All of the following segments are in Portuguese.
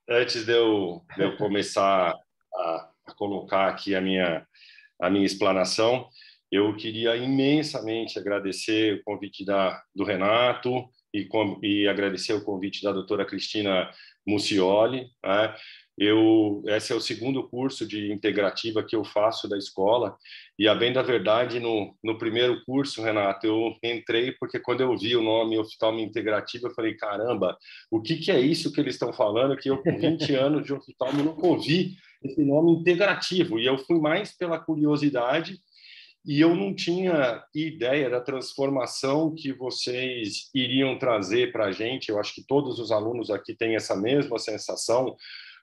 Antes de eu começar a colocar aqui a minha explanação, eu queria imensamente agradecer o convite do Renato e agradecer o convite da doutora Cristina Muccioli, né? Esse é o segundo curso de integrativa que eu faço da escola, e a bem da verdade, no primeiro curso, Renato, eu entrei porque quando eu vi o nome oftalmo integrativa, eu falei, caramba, o que é isso que eles estão falando, que eu com 20 anos de oftalmo nunca ouvi esse nome integrativo, e eu fui mais pela curiosidade, e eu não tinha ideia da transformação que vocês iriam trazer para a gente. Eu acho que todos os alunos aqui têm essa mesma sensação,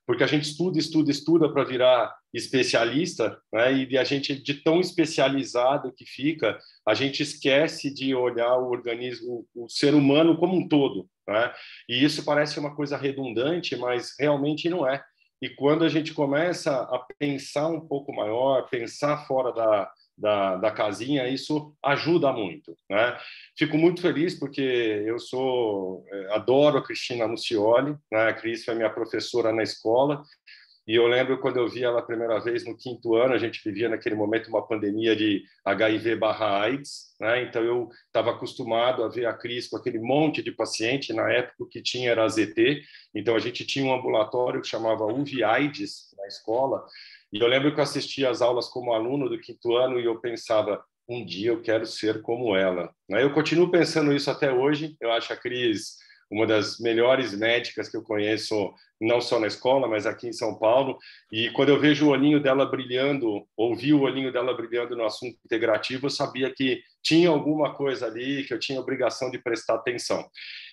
porque a gente estuda para virar especialista, né? E a gente, de tão especializado que fica, a gente esquece de olhar o organismo, o ser humano como um todo, né? E isso parece uma coisa redundante, mas realmente não é. E quando a gente começa a pensar um pouco maior, pensar fora da casinha, isso ajuda muito, né? Fico muito feliz porque adoro a Cristina Muccioli, né? A Cris foi minha professora na escola, e eu lembro quando eu vi ela a primeira vez no 5º ano, a gente vivia naquele momento uma pandemia de HIV/AIDS, né? Então eu estava acostumado a ver a Cris com aquele monte de paciente, na época o que tinha era a ZT, então a gente tinha um ambulatório que chamava UV/AIDS na escola, e eu lembro que eu assistia às aulas como aluno do 5º ano e eu pensava, um dia eu quero ser como ela, né? Eu continuo pensando isso até hoje. Eu acho a Cris uma das melhores médicas que eu conheço, não só na escola, mas aqui em São Paulo. E quando eu vejo o olhinho dela brilhando, ouvi o olhinho dela brilhando no assunto integrativo, eu sabia que tinha alguma coisa ali que eu tinha obrigação de prestar atenção.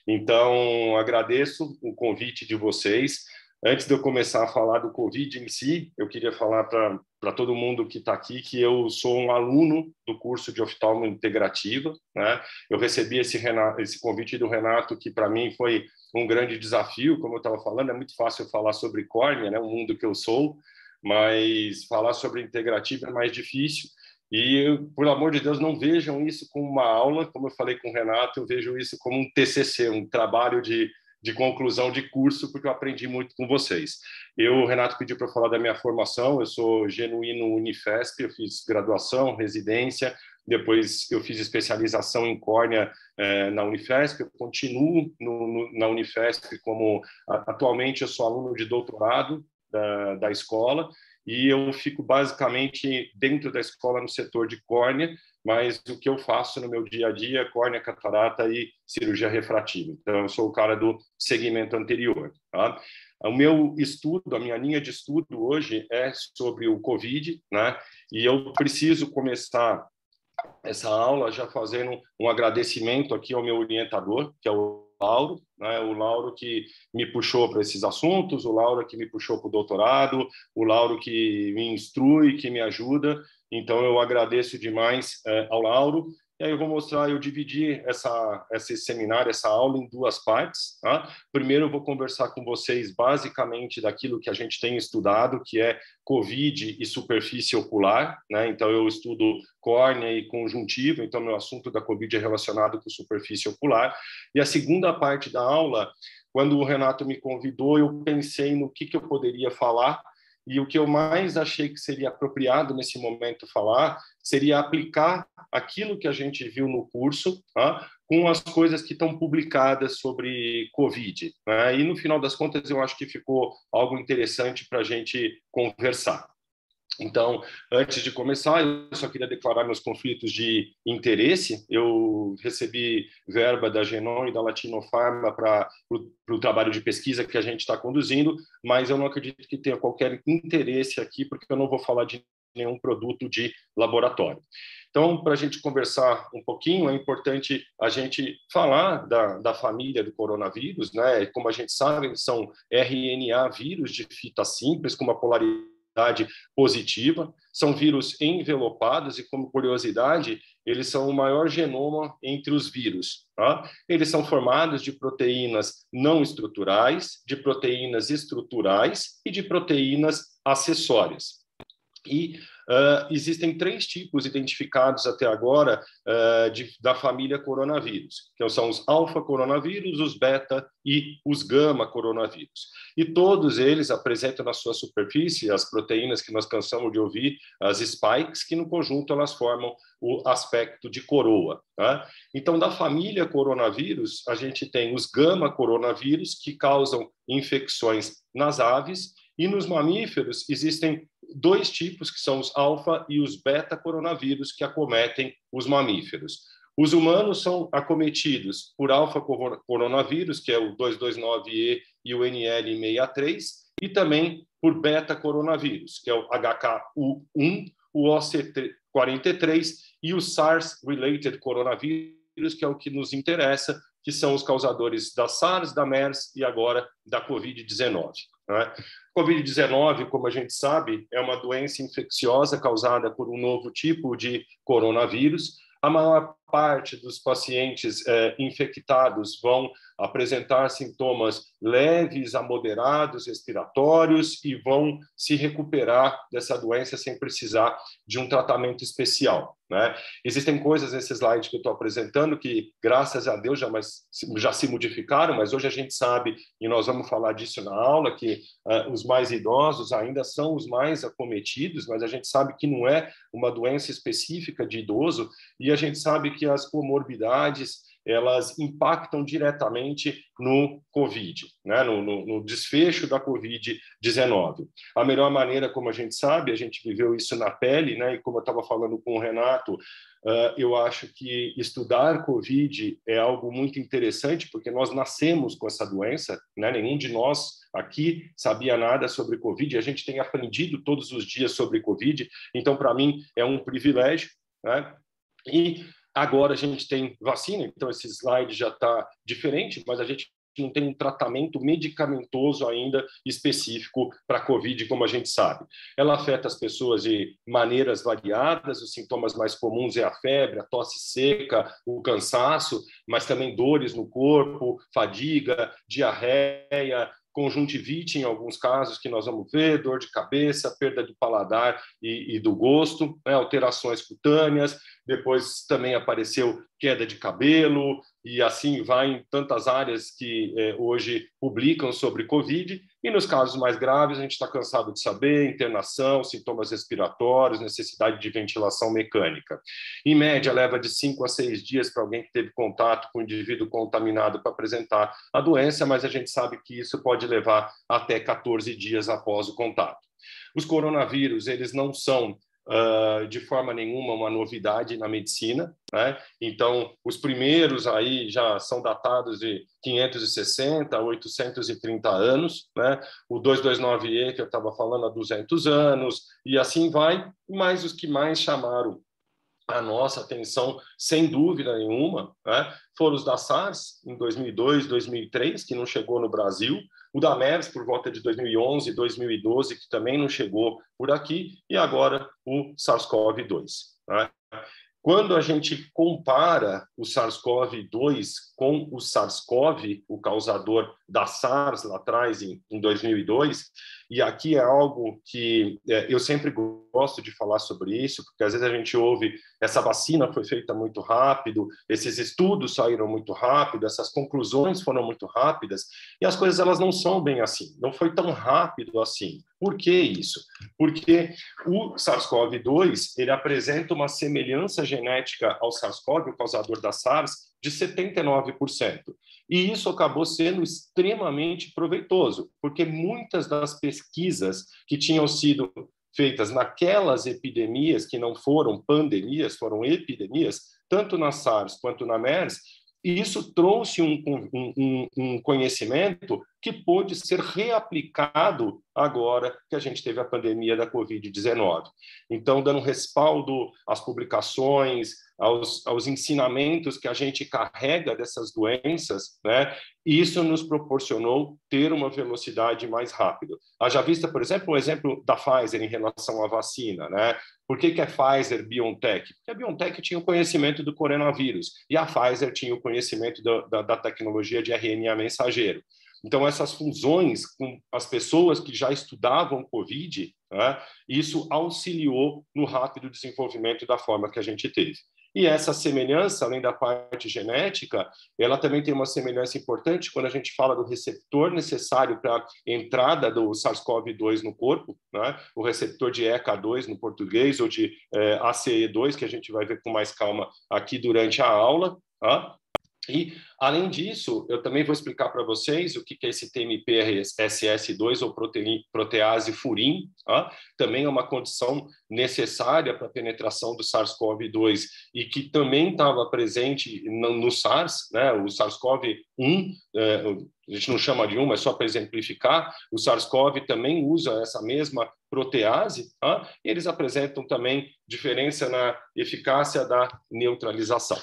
Então, agradeço o convite de vocês. Antes de eu começar a falar do Covid em si, eu queria falar para todo mundo que está aqui que eu sou um aluno do curso de oftalmo integrativa, né? Eu recebi esse convite do Renato, que para mim foi um grande desafio, como eu estava falando, é muito fácil falar sobre córnea, né? O mundo que eu sou, mas falar sobre integrativa é mais difícil. E, por amor de Deus, não vejam isso como uma aula, como eu falei com o Renato, eu vejo isso como um TCC, um trabalho de conclusão de curso, porque eu aprendi muito com vocês. O Renato pediu para eu falar da minha formação, eu sou genuíno Unifesp, eu fiz graduação, residência, depois eu fiz especialização em córnea na Unifesp, eu continuo na Unifesp atualmente eu sou aluno de doutorado da escola, e eu fico basicamente dentro da escola no setor de córnea, mas o que eu faço no meu dia a dia é córnea, catarata e cirurgia refrativa. Então, eu sou o cara do segmento anterior, tá? O meu estudo, a minha linha de estudo hoje é sobre o COVID, né? E eu preciso começar essa aula já fazendo um agradecimento aqui ao meu orientador, que é o Lauro, né? O Lauro que me puxou para esses assuntos, o Lauro que me puxou para o doutorado, o Lauro que me instrui, que me ajuda. Então, eu agradeço demais ao Lauro. E aí eu vou mostrar, eu dividi esse seminário, essa aula em 2 partes, tá? Primeiro eu vou conversar com vocês basicamente daquilo que a gente tem estudado, que é COVID e superfície ocular, né? Então eu estudo córnea e conjuntiva, então meu assunto da COVID é relacionado com superfície ocular. E a segunda parte da aula, quando o Renato me convidou, eu pensei no que eu poderia falar, e o que eu mais achei que seria apropriado nesse momento falar seria aplicar aquilo que a gente viu no curso, tá? Com as coisas que estão publicadas sobre COVID, né? E no final das contas eu acho que ficou algo interessante para a gente conversar. Então, antes de começar, eu só queria declarar meus conflitos de interesse. Eu recebi verba da Genon e da Latinofarma para o trabalho de pesquisa que a gente está conduzindo, mas eu não acredito que tenha qualquer interesse aqui, porque eu não vou falar de nenhum produto de laboratório. Então, para a gente conversar um pouquinho, é importante a gente falar da família do coronavírus, né? Como a gente sabe, são RNA vírus de fita simples, com uma polaridade positiva, são vírus envelopados e, como curiosidade, eles são o maior genoma entre os vírus, tá? Eles são formados de proteínas não estruturais, de proteínas estruturais e de proteínas acessórias. E existem 3 tipos identificados até agora da família coronavírus, que são os alfa-coronavírus, os beta e os gama-coronavírus. E todos eles apresentam na sua superfície as proteínas que nós cansamos de ouvir, as spikes, que no conjunto elas formam o aspecto de coroa. Tá? Então, da família coronavírus, a gente tem os gama-coronavírus, que causam infecções nas aves, e nos mamíferos existem 2 tipos, que são os alfa e os beta-coronavírus, que acometem os mamíferos. Os humanos são acometidos por alfa-coronavírus, que é o 229E e o NL63, e também por beta-coronavírus, que é o HKU1, o OC43 e o SARS-related coronavírus, que é o que nos interessa, que são os causadores da SARS, da MERS e agora da Covid-19. Né? Covid-19, como a gente sabe, é uma doença infecciosa causada por um novo tipo de coronavírus. A maior parte dos pacientes infectados vão apresentar sintomas leves a moderados respiratórios e vão se recuperar dessa doença sem precisar de um tratamento especial. Né? Existem coisas nesse slide que eu estou apresentando que, graças a Deus, já se modificaram, mas hoje a gente sabe, e nós vamos falar disso na aula, que os mais idosos ainda são os mais acometidos, mas a gente sabe que não é uma doença específica de idoso, e a gente sabe que as comorbidades elas impactam diretamente no COVID, né? no desfecho da Covid-19. A melhor maneira, como a gente sabe, a gente viveu isso na pele, né? E como eu estava falando com o Renato, eu acho que estudar Covid é algo muito interessante, porque nós nascemos com essa doença, né? Nenhum de nós aqui sabia nada sobre Covid, a gente tem aprendido todos os dias sobre Covid, então, para mim, é um privilégio, né? E agora a gente tem vacina, então esse slide já está diferente, mas a gente não tem um tratamento medicamentoso ainda específico para a COVID, como a gente sabe. Ela afeta as pessoas de maneiras variadas, os sintomas mais comuns é a febre, a tosse seca, o cansaço, mas também dores no corpo, fadiga, diarreia, conjuntivite em alguns casos que nós vamos ver, dor de cabeça, perda do paladar e do gosto, né? Alterações cutâneas, depois também apareceu queda de cabelo, e assim vai em tantas áreas que hoje publicam sobre Covid, e nos casos mais graves a gente está cansado de saber, internação, sintomas respiratórios, necessidade de ventilação mecânica. Em média, leva de 5 a 6 dias para alguém que teve contato com um indivíduo contaminado para apresentar a doença, mas a gente sabe que isso pode levar até 14 dias após o contato. Os coronavírus, eles não são de forma nenhuma uma novidade na medicina, né? Então, os primeiros aí já são datados de 560 a 830 anos, né? O 229E, que eu estava falando, há 200 anos, e assim vai, mas os que mais chamaram a nossa atenção, sem dúvida nenhuma, né, foram os da SARS, em 2002, 2003, que não chegou no Brasil, o da MERS, por volta de 2011, 2012, que também não chegou por aqui, e agora o SARS-CoV-2. Né? Quando a gente compara o SARS-CoV-2 com o SARS-CoV, o causador da SARS lá atrás, em 2002, e aqui é algo que eu sempre gosto de falar sobre isso, porque às vezes a gente ouve essa vacina foi feita muito rápido, esses estudos saíram muito rápido, essas conclusões foram muito rápidas, e as coisas elas não são bem assim, não foi tão rápido assim. Por que isso? Porque o SARS-CoV-2 ele apresenta uma semelhança genética ao SARS-CoV, o causador da SARS, de 79%. E isso acabou sendo extremamente proveitoso, porque muitas das pesquisas que tinham sido feitas naquelas epidemias, que não foram pandemias, foram epidemias, tanto na SARS quanto na MERS, e isso trouxe um conhecimento que pôde ser reaplicado agora que a gente teve a pandemia da Covid-19. Então, dando respaldo às publicações, aos ensinamentos que a gente carrega dessas doenças, né? Isso nos proporcionou ter uma velocidade mais rápida. Haja vista, por exemplo, um exemplo da Pfizer em relação à vacina, né? Por que é Pfizer BioNTech? Porque a BioNTech tinha o conhecimento do coronavírus e a Pfizer tinha o conhecimento da tecnologia de RNA mensageiro. Então, essas fusões com as pessoas que já estudavam COVID, né, isso auxiliou no rápido desenvolvimento da forma que a gente teve. E essa semelhança, além da parte genética, ela também tem uma semelhança importante quando a gente fala do receptor necessário para a entrada do SARS-CoV-2 no corpo, né? O receptor de ECA2 no português, ou de ACE2, que a gente vai ver com mais calma aqui durante a aula. Tá? E, além disso, eu também vou explicar para vocês o que é esse TMPRSS2 ou protease furin. Tá? Também é uma condição necessária para a penetração do SARS-CoV-2 e que também estava presente no SARS, né? O SARS-CoV-1, a gente não chama de um, mas só para exemplificar, o SARS-CoV também usa essa mesma protease, tá? E eles apresentam também diferença na eficácia da neutralização.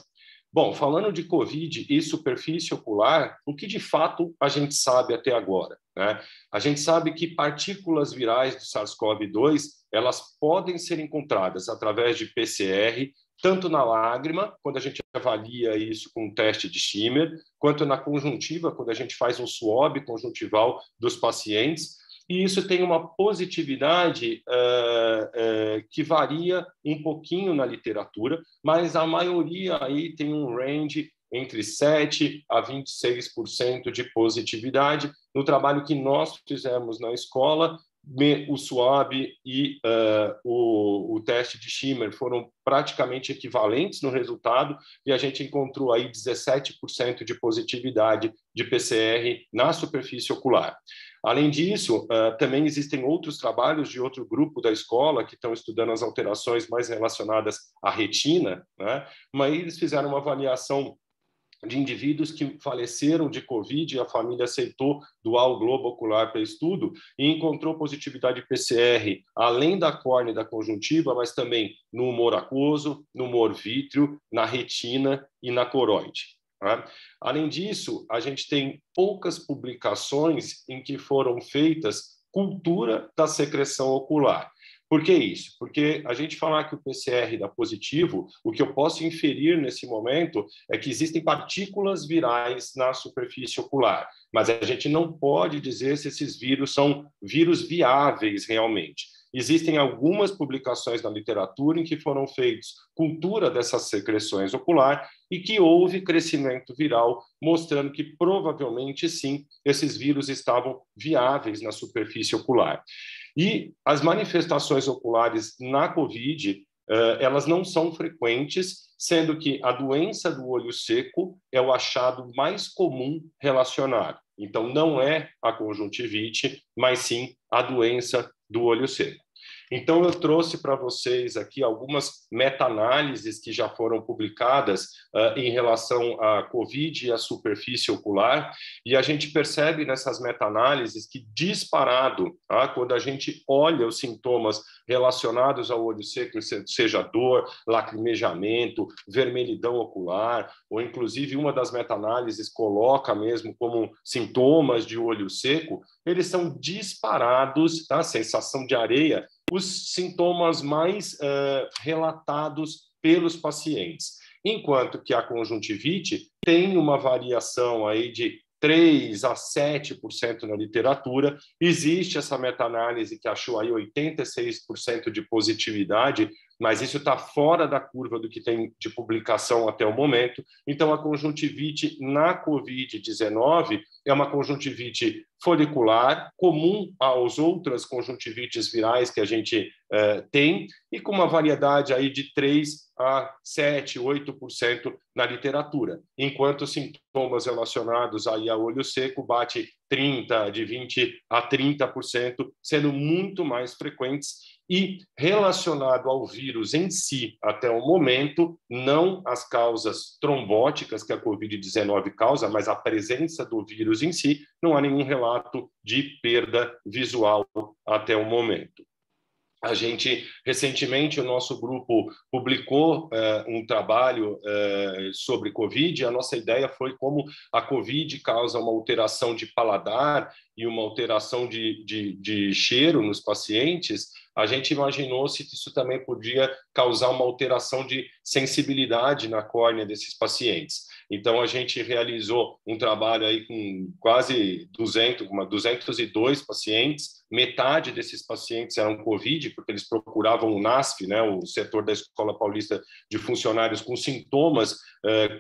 Bom, falando de COVID e superfície ocular, o que de fato a gente sabe até agora, né? A gente sabe que partículas virais do SARS-CoV-2, elas podem ser encontradas através de PCR, tanto na lágrima, quando a gente avalia isso com um teste de Schimmer, quanto na conjuntiva, quando a gente faz um swab conjuntival dos pacientes. E isso tem uma positividade que varia um pouquinho na literatura, mas a maioria aí tem um range entre 7% a 26% de positividade. No trabalho que nós fizemos na escola, o swab e o teste de Schimmer foram praticamente equivalentes no resultado e a gente encontrou aí 17% de positividade de PCR na superfície ocular. Além disso, também existem outros trabalhos de outro grupo da escola que estão estudando as alterações mais relacionadas à retina, né? Mas eles fizeram uma avaliação de indivíduos que faleceram de Covid e a família aceitou doar o globo ocular para estudo e encontrou positividade PCR, além da córnea e da conjuntiva, mas também no humor aquoso, no humor vítreo, na retina e na coroide. Tá? Além disso, a gente tem poucas publicações em que foram feitas cultura da secreção ocular. Por que isso? Porque a gente falar que o PCR dá positivo, o que eu posso inferir nesse momento é que existem partículas virais na superfície ocular, mas a gente não pode dizer se esses vírus são vírus viáveis realmente. Existem algumas publicações na literatura em que foram feitas cultura dessas secreções ocular e que houve crescimento viral, mostrando que provavelmente sim, esses vírus estavam viáveis na superfície ocular. E as manifestações oculares na COVID, elas não são frequentes, sendo que a doença do olho seco é o achado mais comum relacionado. Então, não é a conjuntivite, mas sim a doença do olho seco. Então, eu trouxe para vocês aqui algumas meta-análises que já foram publicadas em relação à COVID e à superfície ocular, e a gente percebe nessas meta-análises que disparado, tá? Quando a gente olha os sintomas relacionados ao olho seco, seja dor, lacrimejamento, vermelhidão ocular, ou inclusive uma das meta-análises coloca mesmo como sintomas de olho seco, eles são disparados, tá? Sensação de areia, os sintomas mais relatados pelos pacientes, enquanto que a conjuntivite tem uma variação aí de 3% a 7% na literatura. Existe essa meta-análise que achou aí 86% de positividade, mas isso está fora da curva do que tem de publicação até o momento. Então, a conjuntivite na COVID-19 é uma conjuntivite folicular, comum às outras conjuntivites virais que a gente tem, e com uma variedade aí de 3% a 7%, 8% na literatura, enquanto sintomas relacionados aí a olho seco bate 30%, de 20% a 30%, sendo muito mais frequentes. E relacionado ao vírus em si, até o momento, não as causas trombóticas que a COVID-19 causa, mas a presença do vírus em si, não há nenhum relato de perda visual até o momento. A gente, recentemente, o nosso grupo publicou um trabalho sobre Covid. A nossa ideia foi como a Covid causa uma alteração de paladar e uma alteração de cheiro nos pacientes. A gente imaginou se isso também podia causar uma alteração de sensibilidade na córnea desses pacientes. Então, a gente realizou um trabalho aí com quase 202 pacientes. Metade desses pacientes eram COVID, porque eles procuravam o NASF, né, o setor da Escola Paulista de Funcionários, com sintomas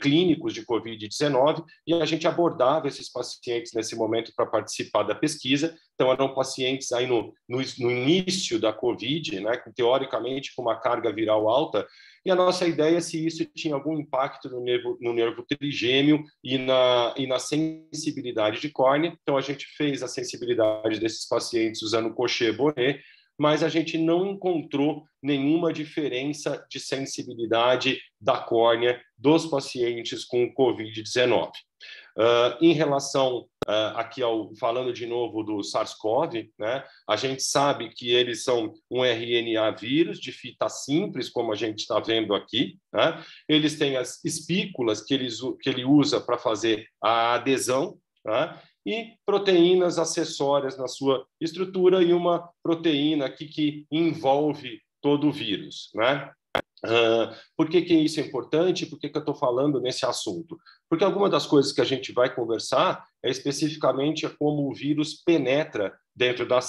clínicos de COVID-19, e a gente abordava esses pacientes nesse momento para participar da pesquisa. Então, eram pacientes aí no início da COVID, né, teoricamente com uma carga viral alta, e a nossa ideia é se isso tinha algum impacto no nervo trigêmeo e na sensibilidade de córnea. Então, a gente fez a sensibilidade desses pacientes usando Cochet-Bonnet, mas a gente não encontrou nenhuma diferença de sensibilidade da córnea dos pacientes com COVID-19. Em relação aqui falando de novo do SARS-CoV, né, a gente sabe que eles são um RNA vírus de fita simples, como a gente está vendo aqui, né? Eles têm as espículas que ele usa para fazer a adesão, né? E proteínas acessórias na sua estrutura e uma proteína aqui que envolve todo o vírus, né? Por que isso é importante? Por que eu estou falando nesse assunto? Porque alguma das coisas que a gente vai conversar é especificamente como o vírus penetra dentro da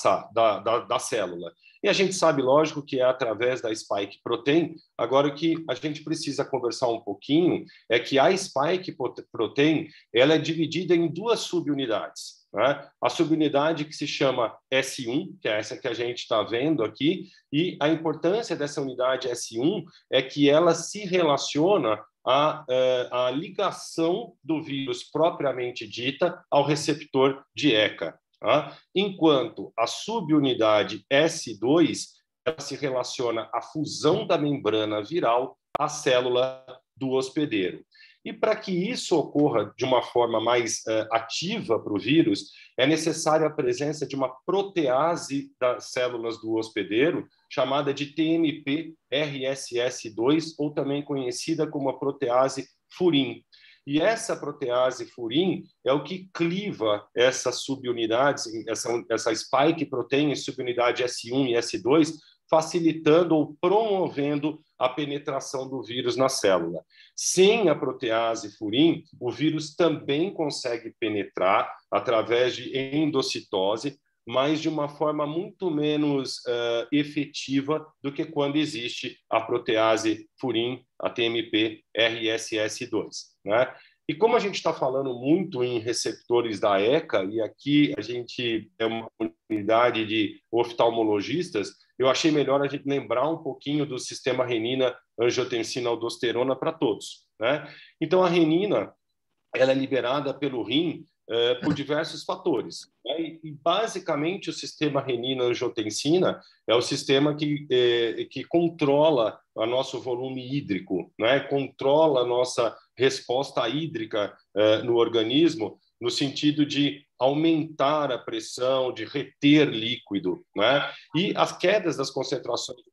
célula. E a gente sabe, lógico, que é através da spike protein. Agora, o que a gente precisa conversar um pouquinho é que a spike protein ela é dividida em duas subunidades. Né? A subunidade que se chama S1, que é essa que a gente está vendo aqui, e a importância dessa unidade S1 é que ela se relaciona à ligação do vírus propriamente dita ao receptor de ECA. Tá? Enquanto a subunidade S2 ela se relaciona à fusão da membrana viral à célula do hospedeiro. E para que isso ocorra de uma forma mais ativa para o vírus, é necessária a presença de uma protease das células do hospedeiro, chamada de TMP-RSS2, ou também conhecida como a protease furin. E essa protease furin é o que cliva essas subunidades, essa spike protein, subunidade S1 e S2, facilitando ou promovendo a penetração do vírus na célula. Sem a protease furin, o vírus também consegue penetrar através de endocitose, mas de uma forma muito menos efetiva do que quando existe a protease furin, a TMP-RSS2. Né? E como a gente está falando muito em receptores da ECA, e aqui a gente é uma comunidade de oftalmologistas, eu achei melhor a gente lembrar um pouquinho do sistema renina-angiotensina-aldosterona para todos. Né? Então, a renina ela é liberada pelo rim por diversos fatores. Né? E, basicamente, o sistema renina-angiotensina é o sistema que controla o nosso volume hídrico, né? Controla a nossa resposta hídrica no organismo, no sentido de aumentar a pressão, de reter líquido. Né? E as quedas das concentrações de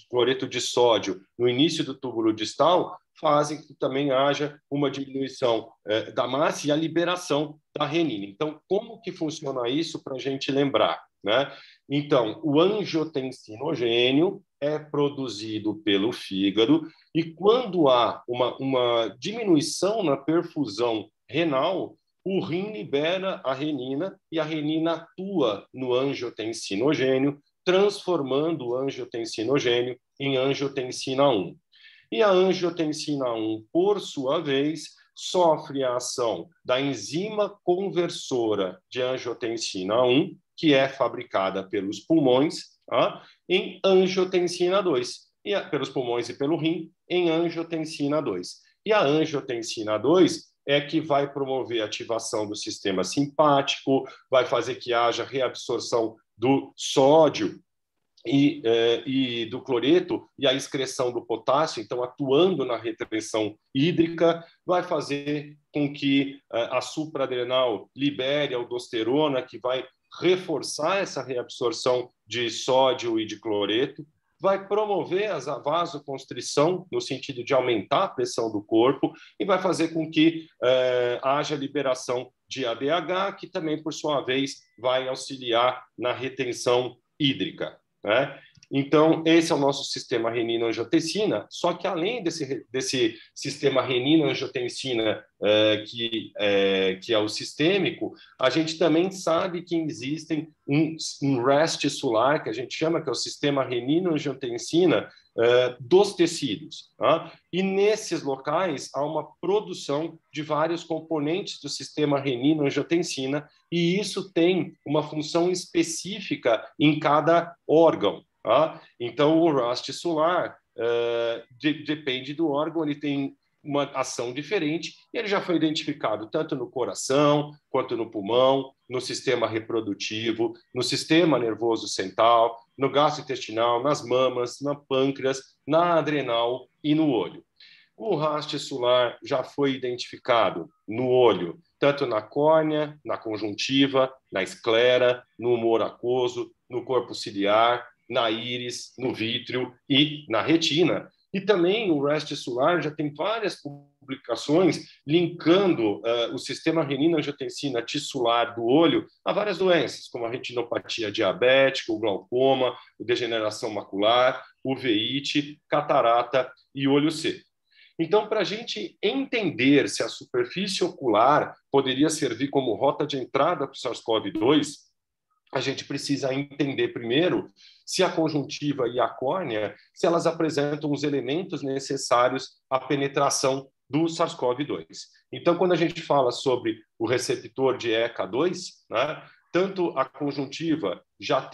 cloreto de sódio no início do túbulo distal fazem que também haja uma diminuição da massa e a liberação da renina. Então, como que funciona isso para a gente lembrar? Né? Então, o angiotensinogênio é produzido pelo fígado e quando há uma diminuição na perfusão renal, o rim libera a renina e a renina atua no angiotensinogênio, transformando o angiotensinogênio em angiotensina 1. E a angiotensina 1, por sua vez, sofre a ação da enzima conversora de angiotensina 1, que é fabricada pelos pulmões, em angiotensina 2, pelos pulmões e pelo rim, em angiotensina 2. E a angiotensina 2 é que vai promover a ativação do sistema simpático, vai fazer que haja reabsorção do sódio e do cloreto e a excreção do potássio, então atuando na retenção hídrica, vai fazer com que a supraadrenal libere a aldosterona, que vai reforçar essa reabsorção de sódio e de cloreto, vai promover a vasoconstrição, no sentido de aumentar a pressão do corpo, e vai fazer com que haja liberação de ADH, que também, por sua vez, vai auxiliar na retenção hídrica. Né? Então, esse é o nosso sistema renina-angiotensina, só que além desse sistema renina-angiotensina, que é o sistêmico, a gente também sabe que existem um REST solar, que a gente chama, que é o sistema renina-angiotensina, dos tecidos. Tá? E nesses locais há uma produção de vários componentes do sistema renina-angiotensina, e isso tem uma função específica em cada órgão. Tá? Então, o RAST solar depende do órgão, ele tem uma ação diferente, e ele já foi identificado tanto no coração, quanto no pulmão, no sistema reprodutivo, no sistema nervoso central, no gastrointestinal, nas mamas, na pâncreas, na adrenal e no olho. O RAST solar já foi identificado no olho, tanto na córnea, na conjuntiva, na esclera, no humor aquoso, no corpo ciliar, na íris, no vítreo e na retina. E também o RAST solar já tem várias publicações linkando o sistema renina-angiotensina tissular do olho a várias doenças, como a retinopatia diabética, o glaucoma, a degeneração macular, uveíte, catarata e olho seco. Então, para a gente entender se a superfície ocular poderia servir como rota de entrada para o SARS-CoV-2, a gente precisa entender primeiro se a conjuntiva e a córnea, se elas apresentam os elementos necessários à penetração do SARS-CoV-2. Então, quando a gente fala sobre o receptor de ECA2, né, tanto a conjuntiva já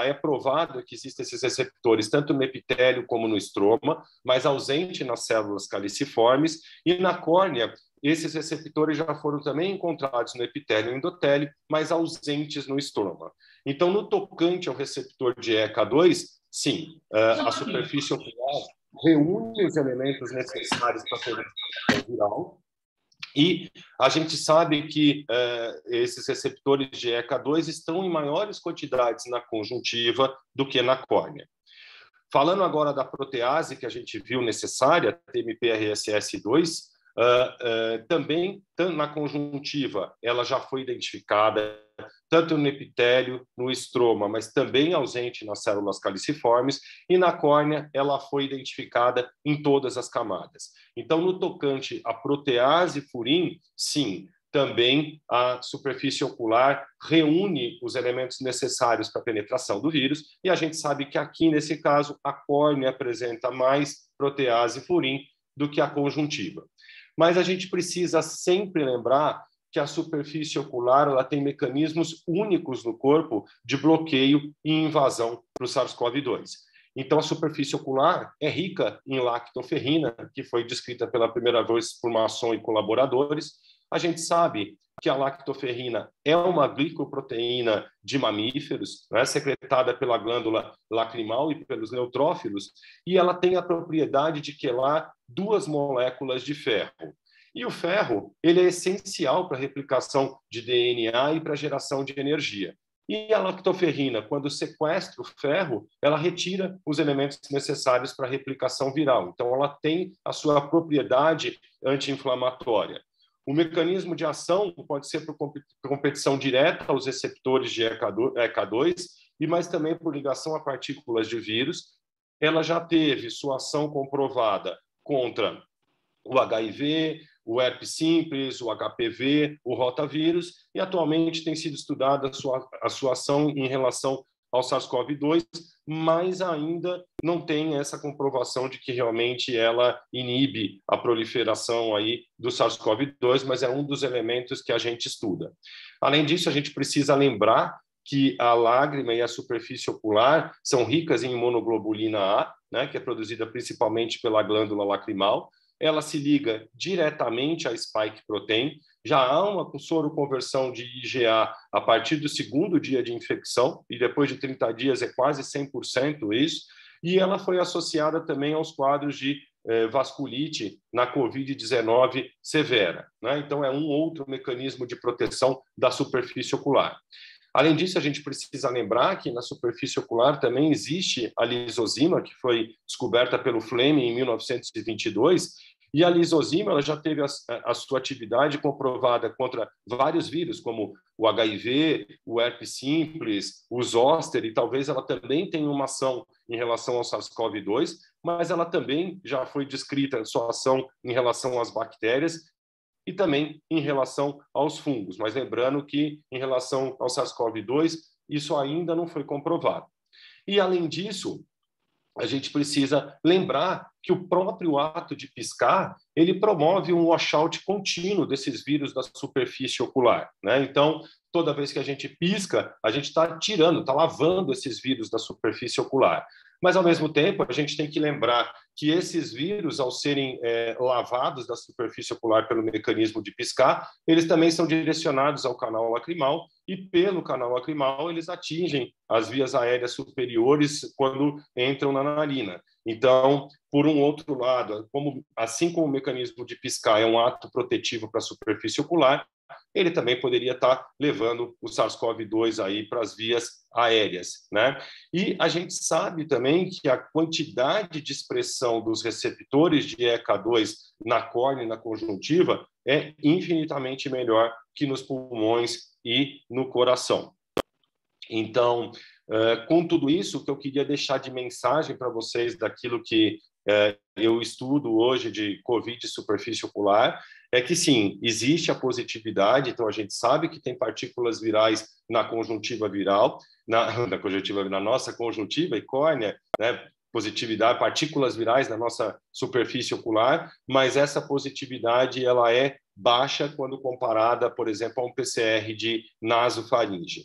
é provado que existem esses receptores tanto no epitélio como no estroma, mas ausente nas células caliciformes, e na córnea esses receptores já foram também encontrados no epitélio e endotélio, mas ausentes no estroma. Então, no tocante ao receptor de ECA2, sim, a superfície ocular reúne os elementos necessários para a penetração viral, e a gente sabe que esses receptores de ECA2 estão em maiores quantidades na conjuntiva do que na córnea. Falando agora da protease que a gente viu necessária, TMPRSS2, também na conjuntiva ela já foi identificada, tanto no epitélio, no estroma, mas também ausente nas células caliciformes, e na córnea ela foi identificada em todas as camadas. Então, no tocante à protease furin, sim, também a superfície ocular reúne os elementos necessários para a penetração do vírus, e a gente sabe que aqui, nesse caso, a córnea apresenta mais protease furin do que a conjuntiva. Mas a gente precisa sempre lembrar que a superfície ocular ela tem mecanismos únicos no corpo de bloqueio e invasão para o SARS-CoV-2. Então, a superfície ocular é rica em lactoferrina, que foi descrita pela primeira vez por Masson e colaboradores. A gente sabe que a lactoferrina é uma glicoproteína de mamíferos, né, secretada pela glândula lacrimal e pelos neutrófilos, e ela tem a propriedade de quelar 2 moléculas de ferro. E o ferro ele é essencial para a replicação de DNA e para a geração de energia. E a lactoferrina, quando sequestra o ferro, ela retira os elementos necessários para a replicação viral. Então, ela tem a sua propriedade anti-inflamatória. O mecanismo de ação pode ser por competição direta aos receptores de ECA2, mas também por ligação a partículas de vírus. Ela já teve sua ação comprovada contra o HIV, o herpes simples, o HPV, o rotavírus, e atualmente tem sido estudada a sua ação em relação ao SARS-CoV-2, mas ainda não tem essa comprovação de que realmente ela inibe a proliferação aí do SARS-CoV-2, mas é um dos elementos que a gente estuda. Além disso, a gente precisa lembrar que a lágrima e a superfície ocular são ricas em imunoglobulina A, né, que é produzida principalmente pela glândula lacrimal. Ela se liga diretamente à spike protein. Já há uma soroconversão de IgA a partir do 2º dia de infecção, e depois de 30 dias é quase 100% isso, e ela foi associada também aos quadros de vasculite na COVID-19 severa, né? Então, é um outro mecanismo de proteção da superfície ocular. Além disso, a gente precisa lembrar que na superfície ocular também existe a lisozima, que foi descoberta pelo Fleming em 1922, E a lisozima ela já teve a sua atividade comprovada contra vários vírus, como o HIV, o herpes simples, o zoster, e talvez ela também tenha uma ação em relação ao SARS-CoV-2, mas ela também já foi descrita sua ação em relação às bactérias e também em relação aos fungos. Mas lembrando que, em relação ao SARS-CoV-2, isso ainda não foi comprovado. E, além disso, a gente precisa lembrar que o próprio ato de piscar, ele promove um washout contínuo desses vírus da superfície ocular, né? Então, toda vez que a gente pisca, a gente está tirando, está lavando esses vírus da superfície ocular. Mas, ao mesmo tempo, a gente tem que lembrar que esses vírus, ao serem lavados da superfície ocular pelo mecanismo de piscar, eles também são direcionados ao canal lacrimal e, pelo canal lacrimal, eles atingem as vias aéreas superiores quando entram na narina. Então, por um outro lado, assim como o mecanismo de piscar é um ato protetivo para a superfície ocular, ele também poderia estar levando o SARS-CoV-2 aí para as vias aéreas, né? E a gente sabe também que a quantidade de expressão dos receptores de ECA2 na córnea e na conjuntiva é infinitamente melhor que nos pulmões e no coração. Então, com tudo isso, o que eu queria deixar de mensagem para vocês daquilo que eu estudo hoje de COVID e superfície ocular é que, sim, existe a positividade, então a gente sabe que tem partículas virais na conjuntiva viral, na nossa conjuntiva e córnea, né? Positividade, partículas virais na nossa superfície ocular, mas essa positividade ela é baixa quando comparada, por exemplo, a um PCR de nasofaringe.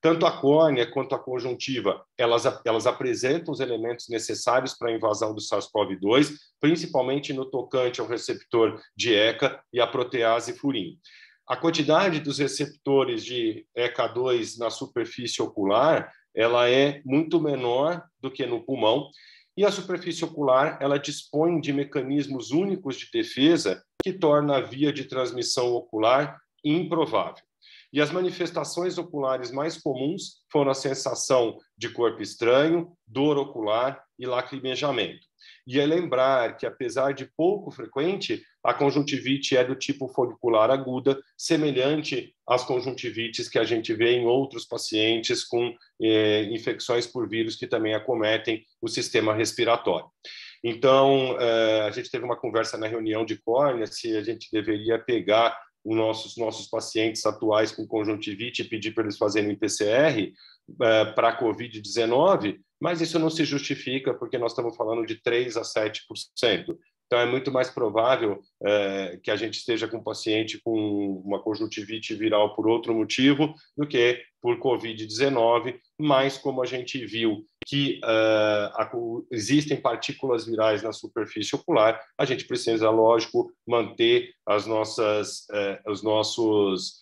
Tanto a córnea quanto a conjuntiva, elas apresentam os elementos necessários para a invasão do SARS-CoV-2, principalmente no tocante ao receptor de ECA e a protease furin. A quantidade dos receptores de ECA2 na superfície ocular, ela é muito menor do que no pulmão, e a superfície ocular, ela dispõe de mecanismos únicos de defesa que torna a via de transmissão ocular improvável. E as manifestações oculares mais comuns foram a sensação de corpo estranho, dor ocular e lacrimejamento. E é lembrar que, apesar de pouco frequente, a conjuntivite é do tipo folicular aguda, semelhante às conjuntivites que a gente vê em outros pacientes com infecções por vírus que também acometem o sistema respiratório. Então, a gente teve uma conversa na reunião de córnea se a gente deveria pegar os nossos pacientes atuais com conjuntivite e pedir para eles fazerem PCR para a COVID-19, mas isso não se justifica porque nós estamos falando de 3% a 7%. Então, é muito mais provável que a gente esteja com um paciente com uma conjuntivite viral por outro motivo do que por COVID-19, mas como a gente viu que existem partículas virais na superfície ocular, a gente precisa, lógico, manter os nossos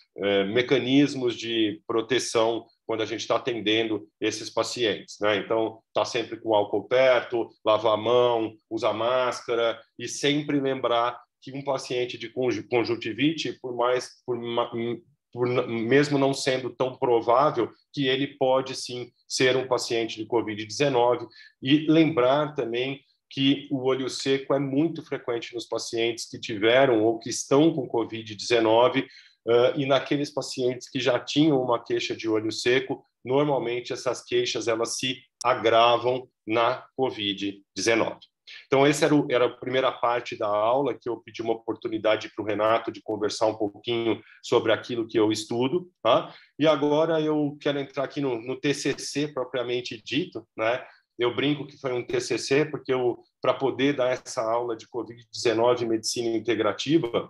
mecanismos de proteção quando a gente está atendendo esses pacientes, né? Então, tá sempre com álcool perto, lavar a mão, usar máscara e sempre lembrar que um paciente de conjuntivite, mesmo não sendo tão provável, que ele pode sim ser um paciente de COVID-19, e lembrar também que o olho seco é muito frequente nos pacientes que tiveram ou que estão com COVID-19, e naqueles pacientes que já tinham uma queixa de olho seco, normalmente essas queixas elas se agravam na COVID-19. Então, essa era a primeira parte da aula, que eu pedi uma oportunidade para o Renato de conversar um pouquinho sobre aquilo que eu estudo, tá? E agora eu quero entrar aqui no TCC propriamente dito, né? Eu brinco que foi um TCC porque para poder dar essa aula de COVID-19 e medicina integrativa,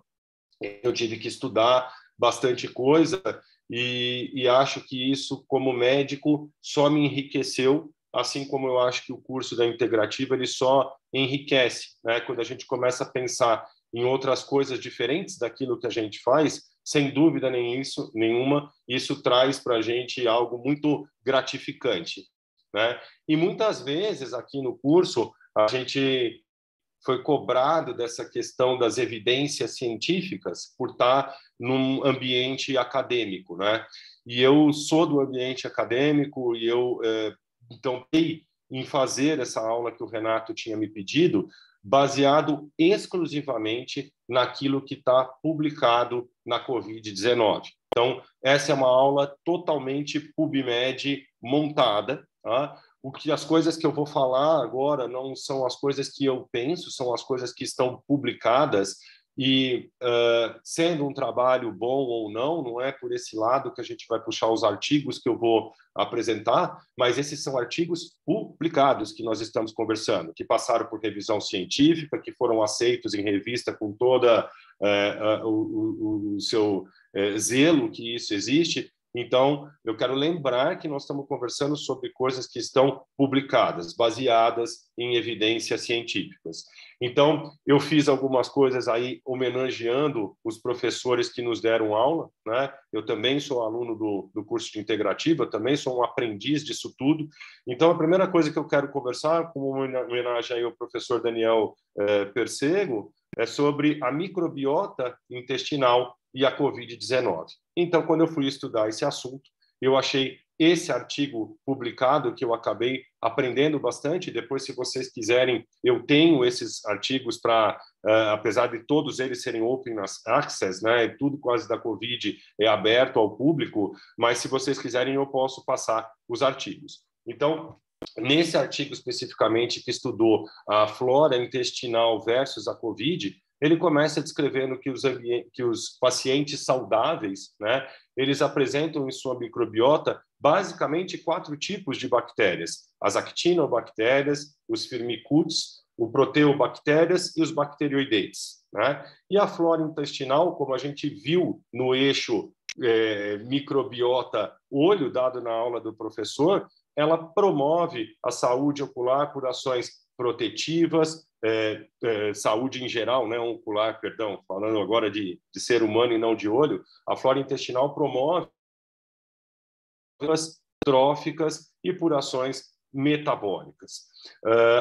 eu tive que estudar bastante coisa e acho que isso, como médico, só me enriqueceu, assim como eu acho que o curso da integrativa ele só enriquece, né? Quando a gente começa a pensar em outras coisas diferentes daquilo que a gente faz, sem dúvida nenhuma, isso traz para a gente algo muito gratificante, né? E muitas vezes aqui no curso a gente foi cobrado dessa questão das evidências científicas por estar num ambiente acadêmico, né? E eu sou do ambiente acadêmico e eu então em fazer essa aula que o Renato tinha me pedido, baseado exclusivamente naquilo que está publicado na Covid-19. Então, essa é uma aula totalmente PubMed montada, tá? As coisas que eu vou falar agora não são as coisas que eu penso, são as coisas que estão publicadas e, sendo um trabalho bom ou não é por esse lado que a gente vai puxar os artigos que eu vou apresentar, mas esses são artigos publicados que nós estamos conversando, que passaram por revisão científica, que foram aceitos em revista com toda o seu zelo que isso existe. Então, eu quero lembrar que nós estamos conversando sobre coisas que estão publicadas, baseadas em evidências científicas. Então, eu fiz algumas coisas aí homenageando os professores que nos deram aula, né? Eu também sou aluno do curso de integrativa, eu também sou um aprendiz disso tudo. Então, a primeira coisa que eu quero conversar, como homenagem aí ao professor Daniel Persego, é sobre a microbiota intestinal e a Covid-19. Então, quando eu fui estudar esse assunto, eu achei esse artigo publicado, que eu acabei aprendendo bastante. Depois, se vocês quiserem, eu tenho esses artigos para, apesar de todos eles serem open access, né, tudo quase da Covid é aberto ao público, mas se vocês quiserem, eu posso passar os artigos. Então, nesse artigo especificamente que estudou a flora intestinal versus a Covid, ele começa descrevendo que os pacientes saudáveis, né, eles apresentam em sua microbiota basicamente 4 tipos de bactérias: as actinobactérias, os firmicutes, o proteobactérias e os bacteroidetes, né? E a flora intestinal, como a gente viu no eixo microbiota olho, dado na aula do professor, ela promove a saúde ocular por ações protetivas, saúde em geral, né, ocular, perdão, falando agora de ser humano e não de olho. A flora intestinal promove tróficas e por ações metabólicas.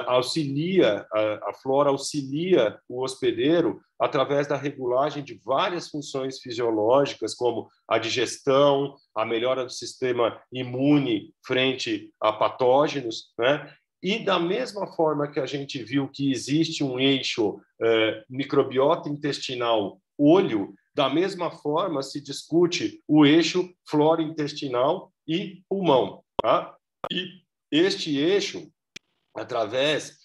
A flora auxilia o hospedeiro através da regulagem de várias funções fisiológicas, como a digestão, a melhora do sistema imune frente a patógenos, né? E da mesma forma que a gente viu que existe um eixo microbiota intestinal olho, da mesma forma se discute o eixo flora intestinal e pulmão, tá? E este eixo, através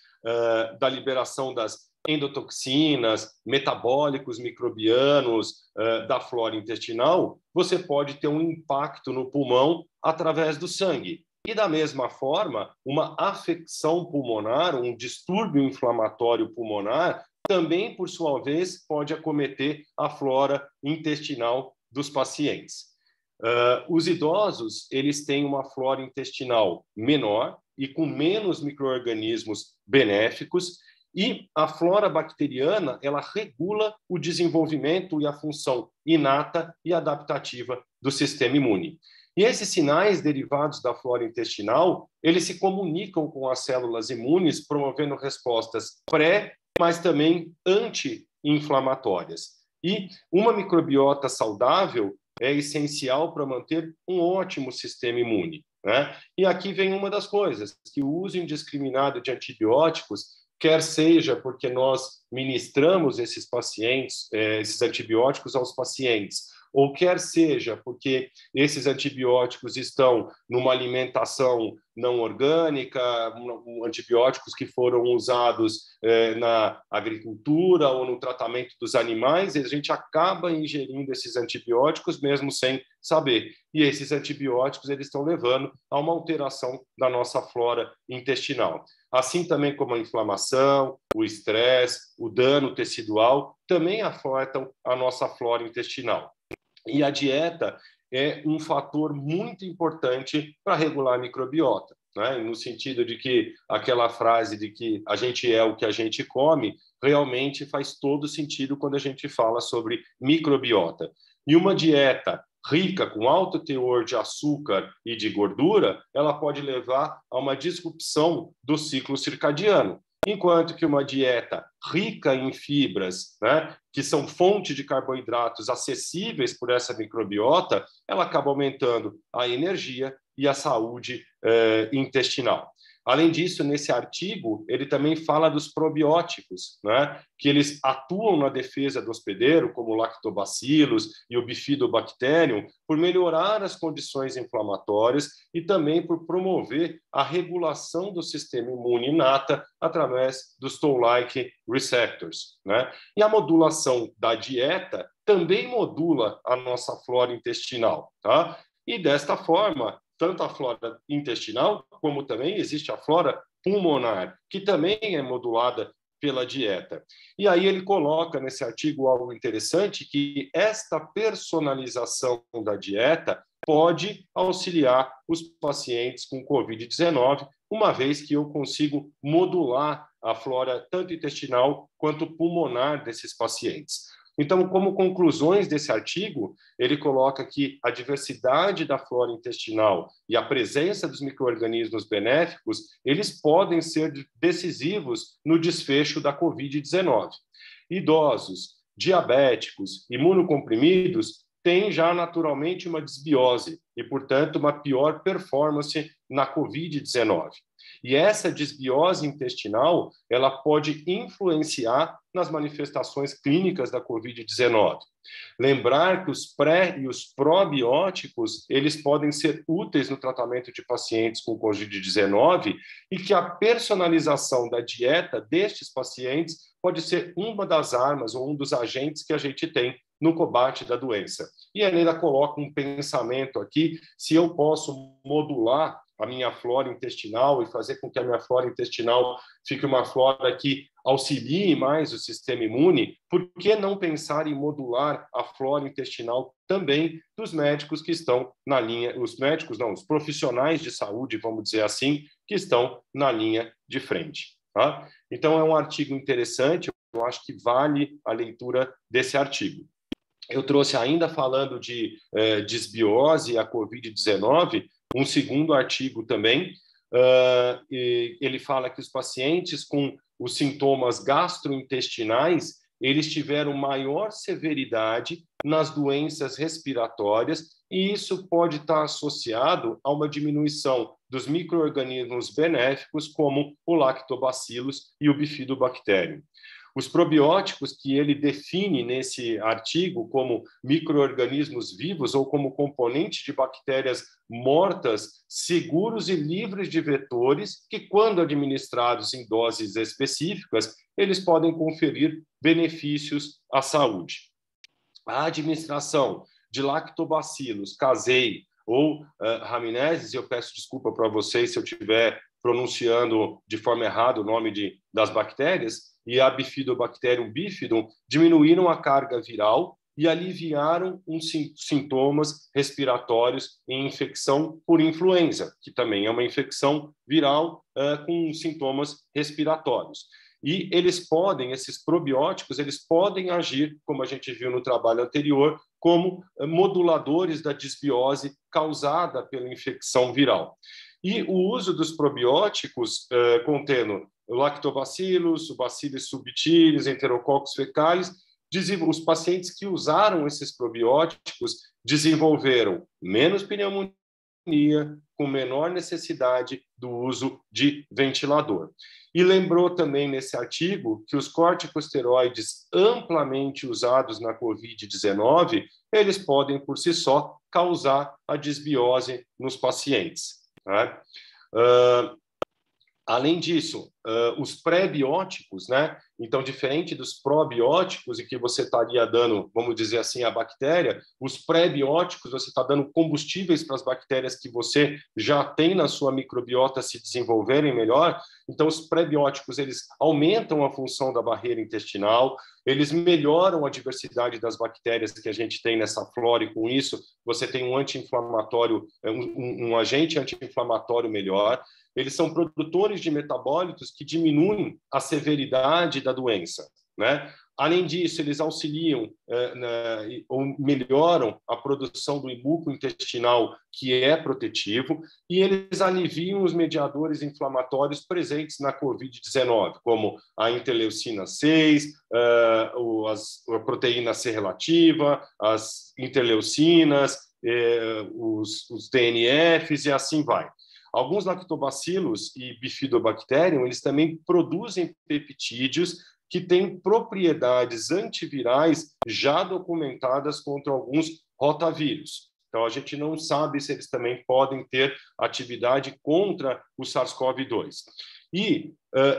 da liberação das endotoxinas, metabólicos microbianos da flora intestinal, você pode ter um impacto no pulmão através do sangue. E, da mesma forma, uma afecção pulmonar, um distúrbio inflamatório pulmonar, também, por sua vez, pode acometer a flora intestinal dos pacientes. Os idosos, eles têm uma flora intestinal menor e com menos micro-organismos benéficos, e a flora bacteriana, ela regula o desenvolvimento e a função inata e adaptativa do sistema imune. E esses sinais derivados da flora intestinal, eles se comunicam com as células imunes, promovendo respostas mas também anti-inflamatórias. E uma microbiota saudável é essencial para manter um ótimo sistema imune, né? E aqui vem uma das coisas, que o uso indiscriminado de antibióticos, quer seja porque nós ministramos esses antibióticos aos pacientes, ou quer seja porque esses antibióticos estão numa alimentação não orgânica, antibióticos que foram usados na agricultura ou no tratamento dos animais, e a gente acaba ingerindo esses antibióticos mesmo sem saber. E esses antibióticos, eles estão levando a uma alteração da nossa flora intestinal. Assim também como a inflamação, o estresse, o dano tecidual, também afetam a nossa flora intestinal. E a dieta é um fator muito importante para regular a microbiota, né? No sentido de que aquela frase de que a gente é o que a gente come, realmente faz todo sentido quando a gente fala sobre microbiota. E uma dieta rica, com alto teor de açúcar e de gordura, ela pode levar a uma disrupção do ciclo circadiano. Enquanto que uma dieta rica em fibras, né, que são fonte de carboidratos acessíveis por essa microbiota, ela acaba aumentando a energia e a saúde intestinal. Além disso, nesse artigo, ele também fala dos probióticos, né, que eles atuam na defesa do hospedeiro, como o lactobacillus e o bifidobacterium, por melhorar as condições inflamatórias e também por promover a regulação do sistema imune inata através dos toll-like receptors, né? E a modulação da dieta também modula a nossa flora intestinal, tá? E desta forma, tanto a flora intestinal, como também existe a flora pulmonar, que também é modulada pela dieta. E aí ele coloca nesse artigo algo interessante, que esta personalização da dieta pode auxiliar os pacientes com COVID-19, uma vez que eu consigo modular a flora tanto intestinal quanto pulmonar desses pacientes. Então, como conclusões desse artigo, ele coloca que a diversidade da flora intestinal e a presença dos micro-organismos benéficos, eles podem ser decisivos no desfecho da COVID-19. Idosos, diabéticos, imunocomprimidos têm já naturalmente uma desbiose e, portanto, uma pior performance na COVID-19. E essa desbiose intestinal, ela pode influenciar nas manifestações clínicas da COVID-19. Lembrar que os pré e os probióticos, eles podem ser úteis no tratamento de pacientes com COVID-19 e que a personalização da dieta destes pacientes pode ser uma das armas ou um dos agentes que a gente tem no combate da doença. E ele ainda coloca um pensamento aqui, se eu posso modular a minha flora intestinal e fazer com que a minha flora intestinal fique uma flora que auxilie mais o sistema imune, por que não pensar em modular a flora intestinal também dos médicos que estão na linha, os médicos não, os profissionais de saúde, vamos dizer assim, que estão na linha de frente. Tá? Então, é um artigo interessante, eu acho que vale a leitura desse artigo. Eu trouxe ainda falando de desbiose e a COVID-19, um segundo artigo também. Ele fala que os pacientes com os sintomas gastrointestinais, eles tiveram maior severidade nas doenças respiratórias e isso pode estar associado a uma diminuição dos micro-organismos benéficos, como o lactobacillus e o bifidobacterium. Os probióticos que ele define nesse artigo como micro-organismos vivos ou como componentes de bactérias mortas, seguros e livres de vetores, que, quando administrados em doses específicas, eles podem conferir benefícios à saúde. A administração de lactobacillus casei ou rhamnesis, eu peço desculpa para vocês se eu estiver pronunciando de forma errada o nome das bactérias, e a Bifidobacterium bifidum diminuíram a carga viral e aliviaram os sintomas respiratórios em infecção por influenza, que também é uma infecção viral com sintomas respiratórios. E esses probióticos, eles podem agir, como a gente viu no trabalho anterior, como moduladores da desbiose causada pela infecção viral. E o uso dos probióticos contendo o lactobacillus, o bacillus subtilis, enterococcus fecalis, os pacientes que usaram esses probióticos desenvolveram menos pneumonia, com menor necessidade do uso de ventilador. E lembrou também nesse artigo que os corticosteroides amplamente usados na COVID-19, eles podem, por si só, causar a desbiose nos pacientes. Né? Além disso, os pré-bióticos, né? Então, diferente dos probióticos, em que você estaria dando, vamos dizer assim, a bactéria, os pré-bióticos, você está dando combustíveis para as bactérias que você já tem na sua microbiota se desenvolverem melhor. Então, os pré-bióticos, eles aumentam a função da barreira intestinal, eles melhoram a diversidade das bactérias que a gente tem nessa flora, e com isso você tem um anti-inflamatório, um agente anti-inflamatório melhor. Eles são produtores de metabólitos que diminuem a severidade da doença, né? Além disso, eles auxiliam ou melhoram a produção do muco intestinal, que é protetivo, e eles aliviam os mediadores inflamatórios presentes na COVID-19, como a interleucina 6, a proteína C relativa, as interleucinas, os TNFs e assim vai. Alguns lactobacilos e bifidobacterium, eles também produzem peptídeos que têm propriedades antivirais já documentadas contra alguns rotavírus. Então, a gente não sabe se eles também podem ter atividade contra o SARS-CoV-2. E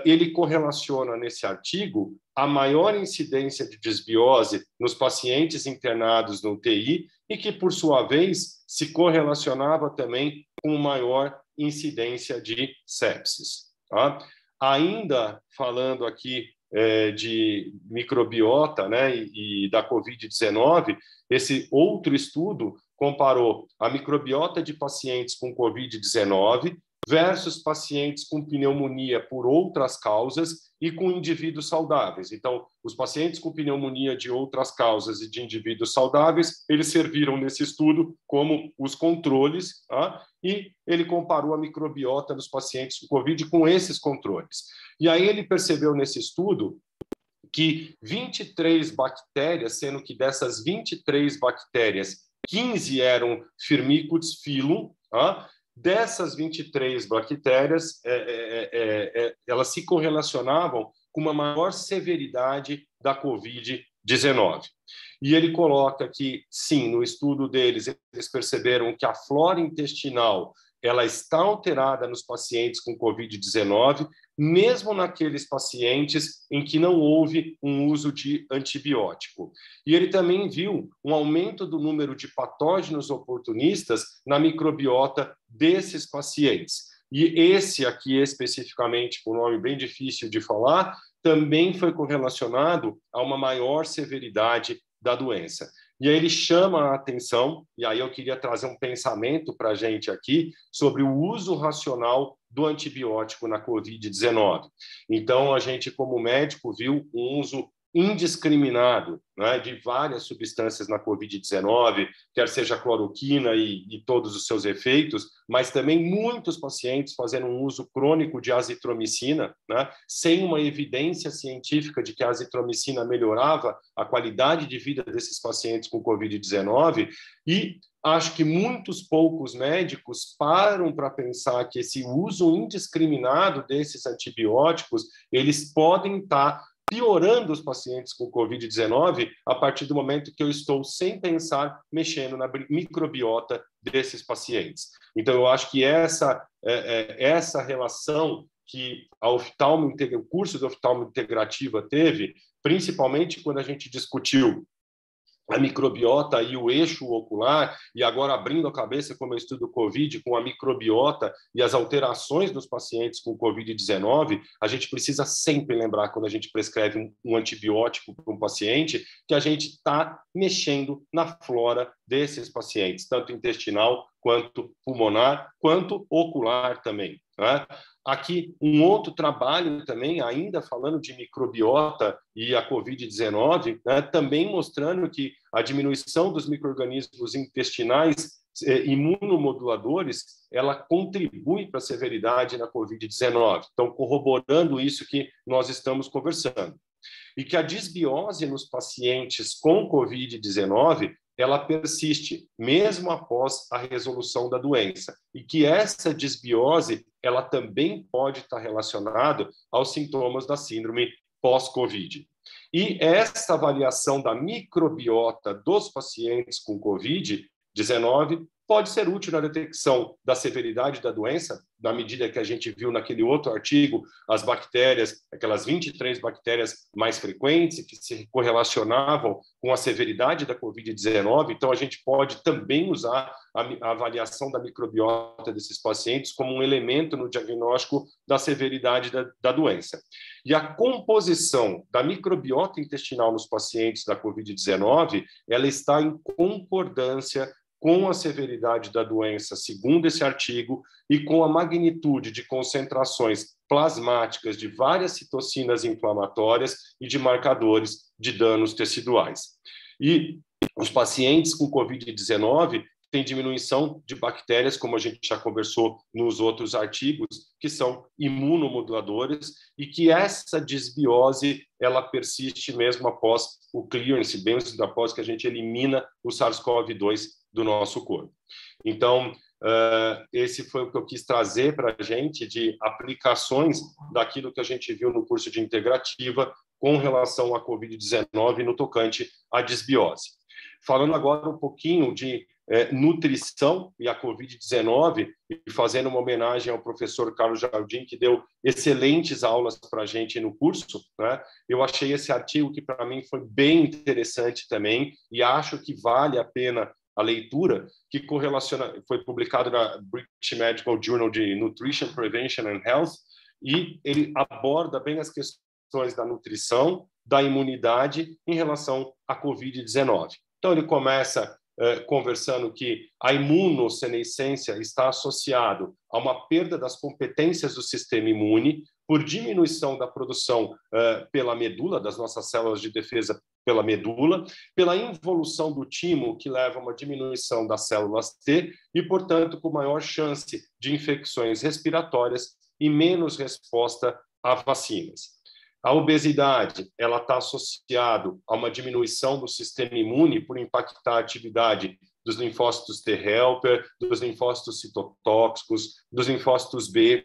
ele correlaciona nesse artigo a maior incidência de desbiose nos pacientes internados no UTI e que, por sua vez, se correlacionava também com maior incidência de sepsis. Tá? Ainda falando aqui de microbiota, né, e da COVID-19, esse outro estudo comparou a microbiota de pacientes com COVID-19 versus pacientes com pneumonia por outras causas e com indivíduos saudáveis. Então, os pacientes com pneumonia de outras causas e de indivíduos saudáveis, eles serviram nesse estudo como os controles, tá? E ele comparou a microbiota dos pacientes com COVID com esses controles. E aí ele percebeu nesse estudo que 23 bactérias, sendo que dessas 23 bactérias, 15 eram Firmicutes filum, tá? Dessas 23 bactérias, elas se correlacionavam com uma maior severidade da COVID-19. E ele coloca que, sim, no estudo deles, eles perceberam que a flora intestinal ela está alterada nos pacientes com COVID-19, mesmo naqueles pacientes em que não houve um uso de antibiótico. E ele também viu um aumento do número de patógenos oportunistas na microbiota desses pacientes. E esse aqui, especificamente, com um nome bem difícil de falar, também foi correlacionado a uma maior severidade da doença. E aí ele chama a atenção, e aí eu queria trazer um pensamento para a gente aqui sobre o uso racional do antibiótico na COVID-19. Então, a gente, como médico, viu um uso indiscriminado, né, de várias substâncias na COVID-19, quer seja a cloroquina e todos os seus efeitos, mas também muitos pacientes fazendo um uso crônico de azitromicina, né, sem uma evidência científica de que a azitromicina melhorava a qualidade de vida desses pacientes com COVID-19, e acho que muitos poucos médicos param para pensar que esse uso indiscriminado desses antibióticos, eles podem estar piorando os pacientes com COVID-19 a partir do momento que eu estou, sem pensar, mexendo na microbiota desses pacientes. Então, eu acho que essa relação que o curso de oftalmo integrativa teve, principalmente quando a gente discutiu a microbiota e o eixo ocular, e agora abrindo a cabeça, como eu estudo Covid, com a microbiota e as alterações dos pacientes com Covid-19, a gente precisa sempre lembrar, quando a gente prescreve um antibiótico para um paciente, que a gente está mexendo na flora desses pacientes, tanto intestinal, quanto pulmonar, quanto ocular também, né? Aqui, um outro trabalho também, ainda falando de microbiota e a COVID-19, né, também mostrando que a diminuição dos micro-organismos intestinais imunomoduladores, ela contribui para a severidade na COVID-19. Então, corroborando isso que nós estamos conversando. E que a disbiose nos pacientes com COVID-19 ela persiste, mesmo após a resolução da doença. E que essa disbiose, ela também pode estar relacionada aos sintomas da síndrome pós-Covid. E essa avaliação da microbiota dos pacientes com Covid-19 pode ser útil na detecção da severidade da doença, na medida que a gente viu naquele outro artigo, as bactérias, aquelas 23 bactérias mais frequentes que se correlacionavam com a severidade da COVID-19. Então, a gente pode também usar a avaliação da microbiota desses pacientes como um elemento no diagnóstico da severidade da doença. E a composição da microbiota intestinal nos pacientes da COVID-19, ela está em concordância com a severidade da doença, segundo esse artigo, e com a magnitude de concentrações plasmáticas de várias citocinas inflamatórias e de marcadores de danos teciduais. E os pacientes com COVID-19 têm diminuição de bactérias, como a gente já conversou nos outros artigos, que são imunomoduladores, e que essa disbiose ela persiste mesmo após o clearance, bem após que a gente elimina o SARS-CoV-2 do nosso corpo. Então, esse foi o que eu quis trazer para a gente de aplicações daquilo que a gente viu no curso de integrativa com relação à Covid-19 no tocante à disbiose. Falando agora um pouquinho de nutrição e a Covid-19, e fazendo uma homenagem ao professor Carlos Jardim, que deu excelentes aulas para a gente no curso, né? Eu achei esse artigo que, para mim, foi bem interessante também, e acho que vale a pena a leitura, que correlaciona, foi publicado na British Medical Journal de Nutrition, Prevention and Health, e ele aborda bem as questões da nutrição, da imunidade em relação à Covid-19. Então, ele começa conversando que a imunossenescência está associado a uma perda das competências do sistema imune por diminuição da produção pela medula, das nossas células de defesa pela medula, pela involução do timo, que leva a uma diminuição das células T e, portanto, com maior chance de infecções respiratórias e menos resposta a vacinas. A obesidade, ela está associada a uma diminuição do sistema imune por impactar a atividade dos linfócitos T helper, dos linfócitos citotóxicos, dos linfócitos B,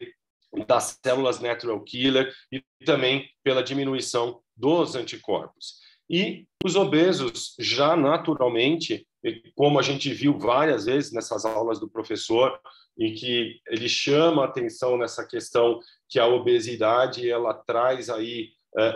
das células natural killer e também pela diminuição dos anticorpos. E os obesos já naturalmente, como a gente viu várias vezes nessas aulas do professor, em que ele chama a atenção nessa questão que a obesidade ela traz aí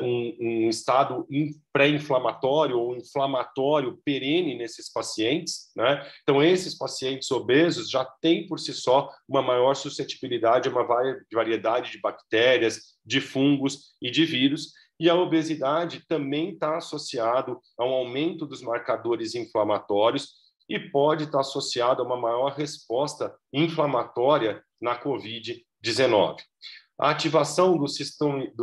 um estado pré-inflamatório ou inflamatório perene nesses pacientes, né? Então, esses pacientes obesos já têm por si só uma maior suscetibilidade a uma variedade de bactérias, de fungos e de vírus, e a obesidade também está associado a um aumento dos marcadores inflamatórios e pode estar associado a uma maior resposta inflamatória na COVID-19. A ativação do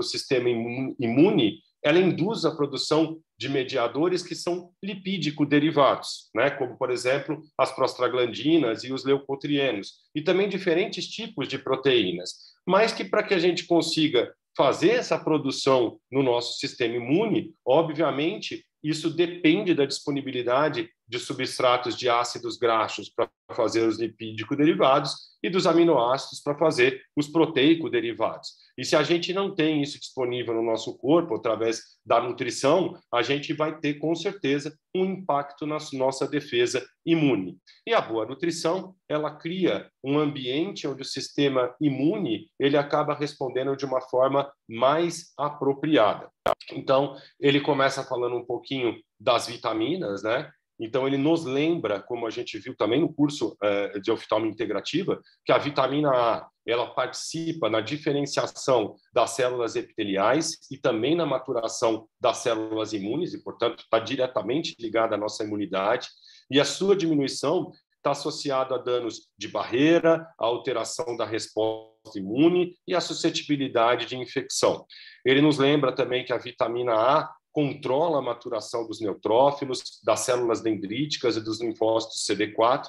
sistema imune, ela induz a produção de mediadores que são lipídico-derivados, né? Como, por exemplo, as prostaglandinas e os leucotrienos, e também diferentes tipos de proteínas, mas que para que a gente consiga fazer essa produção no nosso sistema imune, obviamente, isso depende da disponibilidade de substratos de ácidos graxos para fazer os lipídico-derivados e dos aminoácidos para fazer os proteico-derivados. E se a gente não tem isso disponível no nosso corpo, através da nutrição, a gente vai ter, com certeza, um impacto na nossa defesa imune. E a boa nutrição, ela cria um ambiente onde o sistema imune ele acaba respondendo de uma forma mais apropriada. Então, ele começa falando um pouquinho das vitaminas, né? Então, ele nos lembra, como a gente viu também no curso de oftalmia integrativa, que a vitamina A ela participa na diferenciação das células epiteliais e também na maturação das células imunes, e, portanto, está diretamente ligada à nossa imunidade. E a sua diminuição está associada a danos de barreira, a alteração da resposta imune e a suscetibilidade de infecção. Ele nos lembra também que a vitamina A controla a maturação dos neutrófilos, das células dendríticas e dos linfócitos CD4,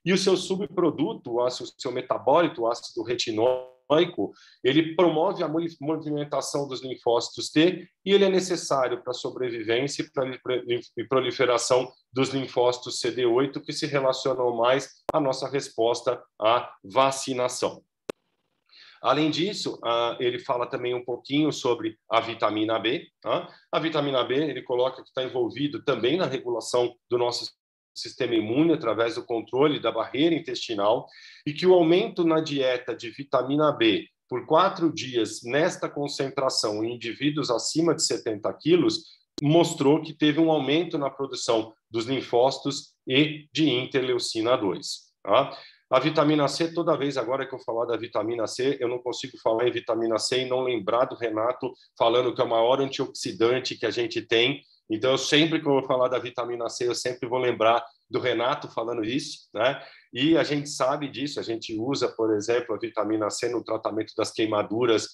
e o seu subproduto, o seu metabólito, o ácido retinóico, ele promove a movimentação dos linfócitos T e ele é necessário para a sobrevivência e proliferação dos linfócitos CD8, que se relacionam mais à nossa resposta à vacinação. Além disso, ele fala também um pouquinho sobre a vitamina B. A vitamina B, ele coloca que está envolvido também na regulação do nosso sistema imune através do controle da barreira intestinal e que o aumento na dieta de vitamina B por 4 dias nesta concentração em indivíduos acima de 70 quilos mostrou que teve um aumento na produção dos linfócitos e de interleucina 2. A vitamina C, toda vez agora que eu falar da vitamina C, eu não consigo falar em vitamina C e não lembrar do Renato falando que é o maior antioxidante que a gente tem. Então, sempre que eu vou falar da vitamina C, eu sempre vou lembrar do Renato falando isso, né? E a gente sabe disso, a gente usa, por exemplo, a vitamina C no tratamento das queimaduras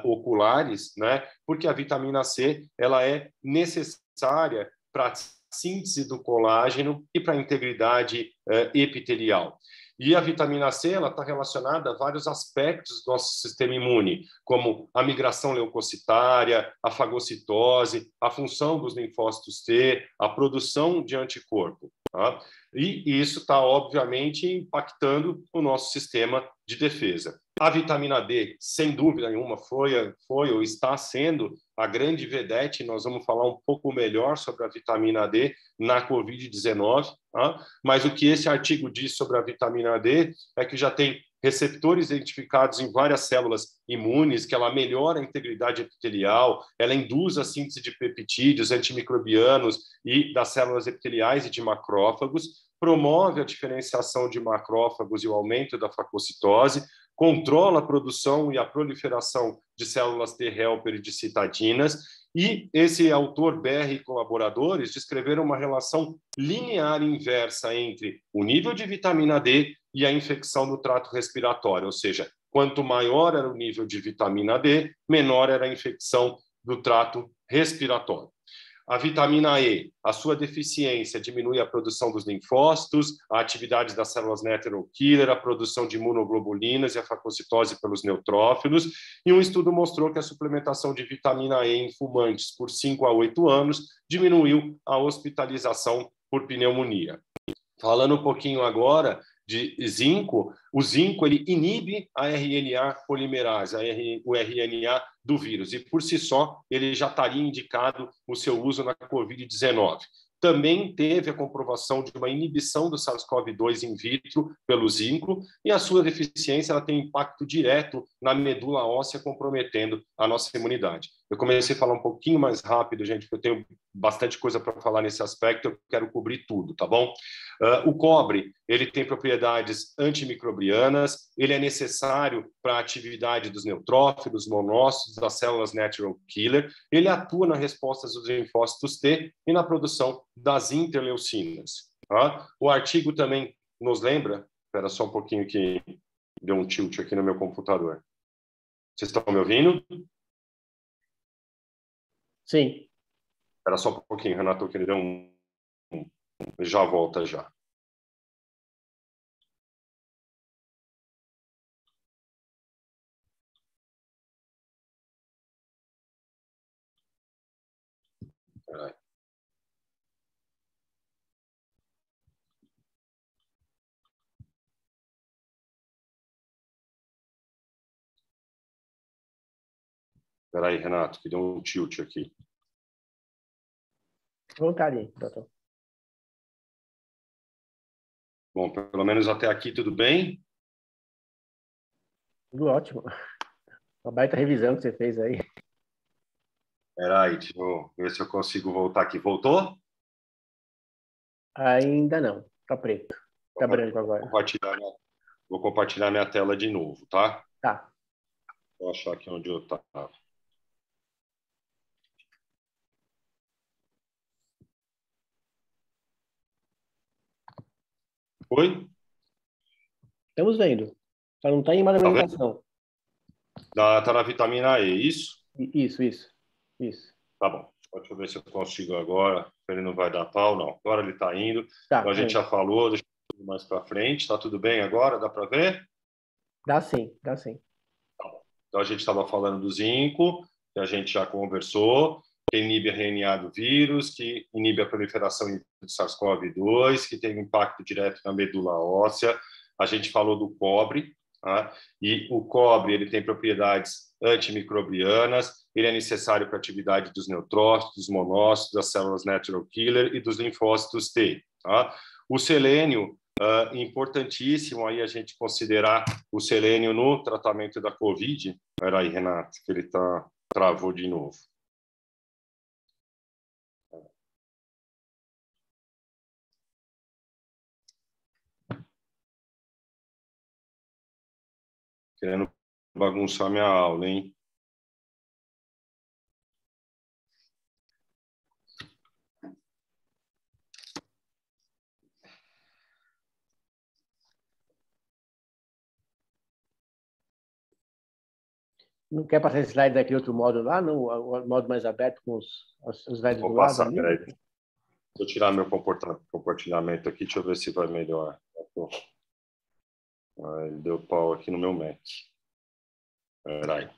oculares, né? Porque a vitamina C, ela é necessária para a síntese do colágeno e para a integridade epitelial. E a vitamina C ela está relacionada a vários aspectos do nosso sistema imune, como a migração leucocitária, a fagocitose, a função dos linfócitos T, a produção de anticorpo. Tá? E isso está, obviamente, impactando o nosso sistema de defesa. A vitamina D, sem dúvida nenhuma, foi ou está sendo a grande vedete. Nós vamos falar um pouco melhor sobre a vitamina D na Covid-19. Tá? Mas o que esse artigo diz sobre a vitamina D é que já tem receptores identificados em várias células imunes, que ela melhora a integridade epitelial, ela induz a síntese de peptídeos antimicrobianos e das células epiteliais e de macrófagos, promove a diferenciação de macrófagos e o aumento da fagocitose, controla a produção e a proliferação de células T helper e de citadinas, e esse autor, BR e colaboradores, descreveram uma relação linear inversa entre o nível de vitamina D e a infecção no trato respiratório, ou seja, quanto maior era o nível de vitamina D, menor era a infecção do trato respiratório. A vitamina E, a sua deficiência diminui a produção dos linfócitos, a atividade das células natural killer, a produção de imunoglobulinas e a fagocitose pelos neutrófilos. E um estudo mostrou que a suplementação de vitamina E em fumantes por 5 a 8 anos diminuiu a hospitalização por pneumonia. Falando um pouquinho agora de zinco, o zinco ele inibe a RNA polimerase, o RNA do vírus, e por si só ele já estaria indicado o seu uso na Covid-19. Também teve a comprovação de uma inibição do SARS-CoV-2 in vitro pelo zinco, e a sua deficiência ela tem impacto direto na medula óssea, comprometendo a nossa imunidade. Eu comecei a falar um pouquinho mais rápido, gente, porque eu tenho bastante coisa para falar nesse aspecto, eu quero cobrir tudo, tá bom? O cobre, ele tem propriedades antimicrobianas, ele é necessário para a atividade dos neutrófilos, monócitos, das células natural killer, ele atua na resposta dos linfócitos T e na produção das interleucinas. Tá? O artigo também nos lembra, espera só um pouquinho que deu um tilt aqui no meu computador. Vocês estão me ouvindo? Sim. Espera só um pouquinho, Renato, que ele deu já volta já. Peraí. Peraí, Renato, que deu um tilt aqui. Vontade, doutor. Bom, pelo menos até aqui tudo bem? Tudo ótimo. Uma baita revisão que você fez aí. Peraí, deixa eu ver se eu consigo voltar aqui. Voltou? Ainda não. Tá preto. Tá branco agora. Vou compartilhar minha tela de novo, tá? Tá. Vou achar aqui onde eu estava. Oi? Estamos vendo. Só não tá em uma Tá vendo? apresentação. Tá na vitamina E, isso? Isso. Tá bom. Deixa eu ver se eu consigo agora. Ele não vai dar pau, não. Agora ele está indo. Tá, Então a gente já falou, deixa eu ir mais para frente. Tá tudo bem agora? Dá para ver? Dá sim, dá sim. Então a gente estava falando do zinco, que a gente já conversou, que inibe a RNA do vírus, que inibe a proliferação do SARS-CoV-2, que tem um impacto direto na medula óssea. A gente falou do cobre, tá? E o cobre ele tem propriedades antimicrobianas, ele é necessário para a atividade dos neutrófilos, dos monócitos, das células natural killer e dos linfócitos T. Tá? O selênio, importantíssimo aí a gente considerar o selênio no tratamento da Covid. Espera aí, Renato, que ele travou de novo. Querendo bagunçar minha aula, hein? Não quer passar esse slide daquele outro modo lá, no o modo mais aberto com os slides Vou do passar, lado? peraí. Deixa eu tirar meu compartilhamento aqui, deixa eu ver se vai melhor. Ele deu pau aqui no meu Mac. Peraí.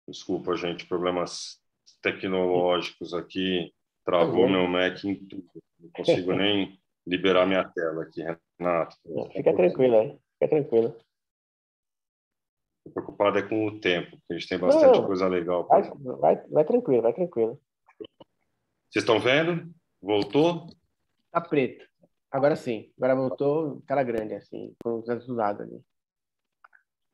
Desculpa, gente, problemas tecnológicos aqui. Travou meu Mac em tudo. Não consigo nem liberar minha tela aqui, Renato. Fica tranquilo, aí. Fica tranquilo. Estou preocupado é com o tempo, porque a gente tem bastante Não, coisa legal. vai tranquilo, vai tranquilo. Vocês estão vendo? Voltou? Tá preto. Agora sim. Agora voltou tela grande, assim, com os dados do lado ali.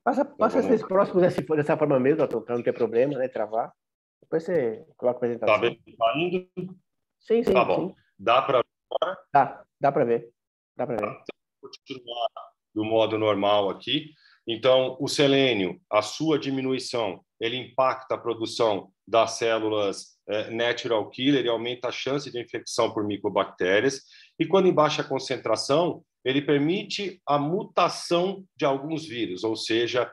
Passa, Então passa vamos esses lá. próximos dessa forma mesmo, para não ter problema, né? Travar. Depois você coloca a Tá apresentação. vendo? Tá indo? Sim, Tá sim, bom. sim. Dá para Dá para ver. Dá para ver. continuar do modo normal aqui. Então, o selênio, a sua diminuição, ele impacta a produção das células natural killer e aumenta a chance de infecção por micobactérias. E quando em baixa concentração, ele permite a mutação de alguns vírus, ou seja,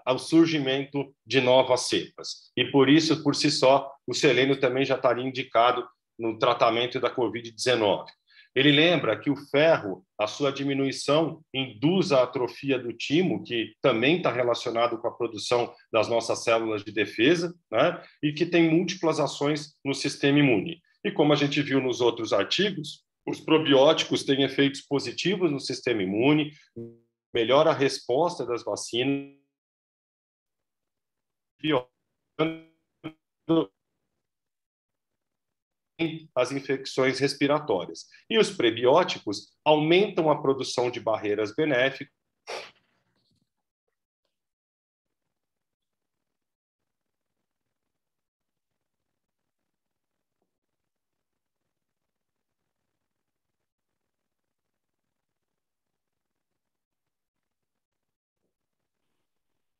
o surgimento de novas cepas. E por isso, por si só, o selênio também já estaria indicado no tratamento da Covid-19. Ele lembra que o ferro, a sua diminuição, induz a atrofia do timo, que também está relacionado com a produção das nossas células de defesa, né? E que tem múltiplas ações no sistema imune. E como a gente viu nos outros artigos, os probióticos têm efeitos positivos no sistema imune, melhora a resposta das vacinas, as infecções respiratórias. E os prebióticos aumentam a produção de barreiras benéficas.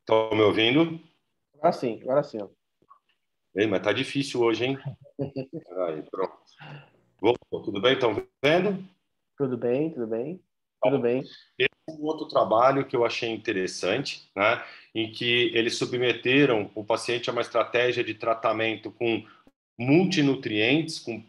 Estão me ouvindo? Agora sim. Ó. Ei, mas tá difícil hoje, hein? Aí, pronto. Voltou. Tudo bem? Estão vendo? Tudo bem, tudo bem, tudo bem. Esse é um outro trabalho que eu achei interessante, né? Em que eles submeteram o paciente a uma estratégia de tratamento com multinutrientes, com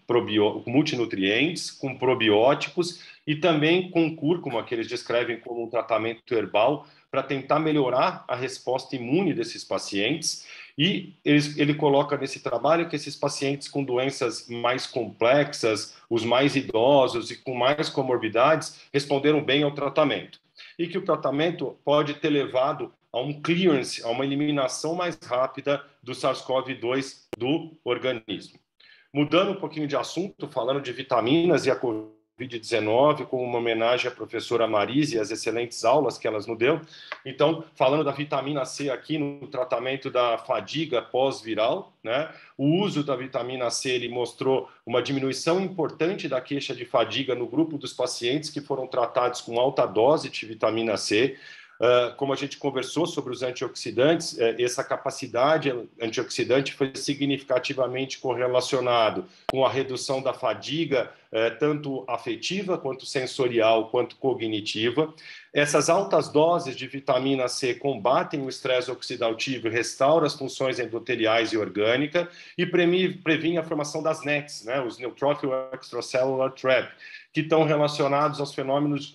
probióticos e também com cúrcuma, que eles descrevem como um tratamento herbal, para tentar melhorar a resposta imune desses pacientes. E ele coloca nesse trabalho que esses pacientes com doenças mais complexas, os mais idosos e com mais comorbidades, responderam bem ao tratamento. E que o tratamento pode ter levado a um clearance, a uma eliminação mais rápida do SARS-CoV-2 do organismo. Mudando um pouquinho de assunto, falando de vitaminas e a Covid-19, com uma homenagem à professora Marise e as excelentes aulas que ela nos deu. Então, falando da vitamina C aqui no tratamento da fadiga pós-viral, né? O uso da vitamina C, ele mostrou uma diminuição importante da queixa de fadiga no grupo dos pacientes que foram tratados com alta dose de vitamina C. Como a gente conversou sobre os antioxidantes, essa capacidade antioxidante foi significativamente correlacionado com a redução da fadiga, tanto afetiva, quanto sensorial, quanto cognitiva. Essas altas doses de vitamina C combatem o estresse oxidativo, restauram as funções endoteliais e orgânicas e previne a formação das NETs, né, os Neutrophil Extracellular Trap, que estão relacionados aos fenômenos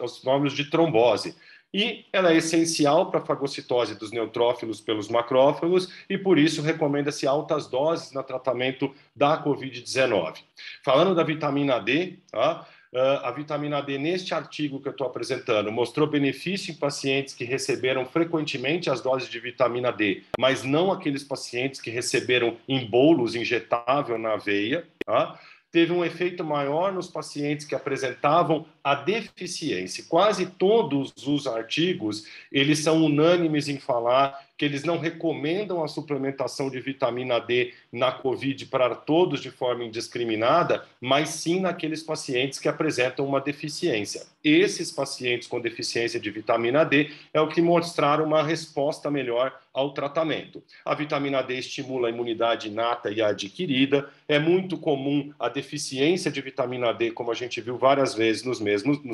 de trombose. E ela é essencial para a fagocitose dos neutrófilos pelos macrófagos e, por isso, recomenda-se altas doses no tratamento da Covid-19. Falando da vitamina D, tá? A vitamina D, neste artigo que eu estou apresentando, mostrou benefício em pacientes que receberam frequentemente as doses de vitamina D, mas não aqueles pacientes que receberam em bolos injetável na veia, tá? Teve um efeito maior nos pacientes que apresentavam a deficiência. Quase todos os artigos, eles são unânimes em falar que eles não recomendam a suplementação de vitamina D na COVID para todos de forma indiscriminada, mas sim naqueles pacientes que apresentam uma deficiência. Esses pacientes com deficiência de vitamina D é o que mostraram uma resposta melhor ao tratamento. A vitamina D estimula a imunidade inata e adquirida. É muito comum a deficiência de vitamina D, como a gente viu várias vezes nos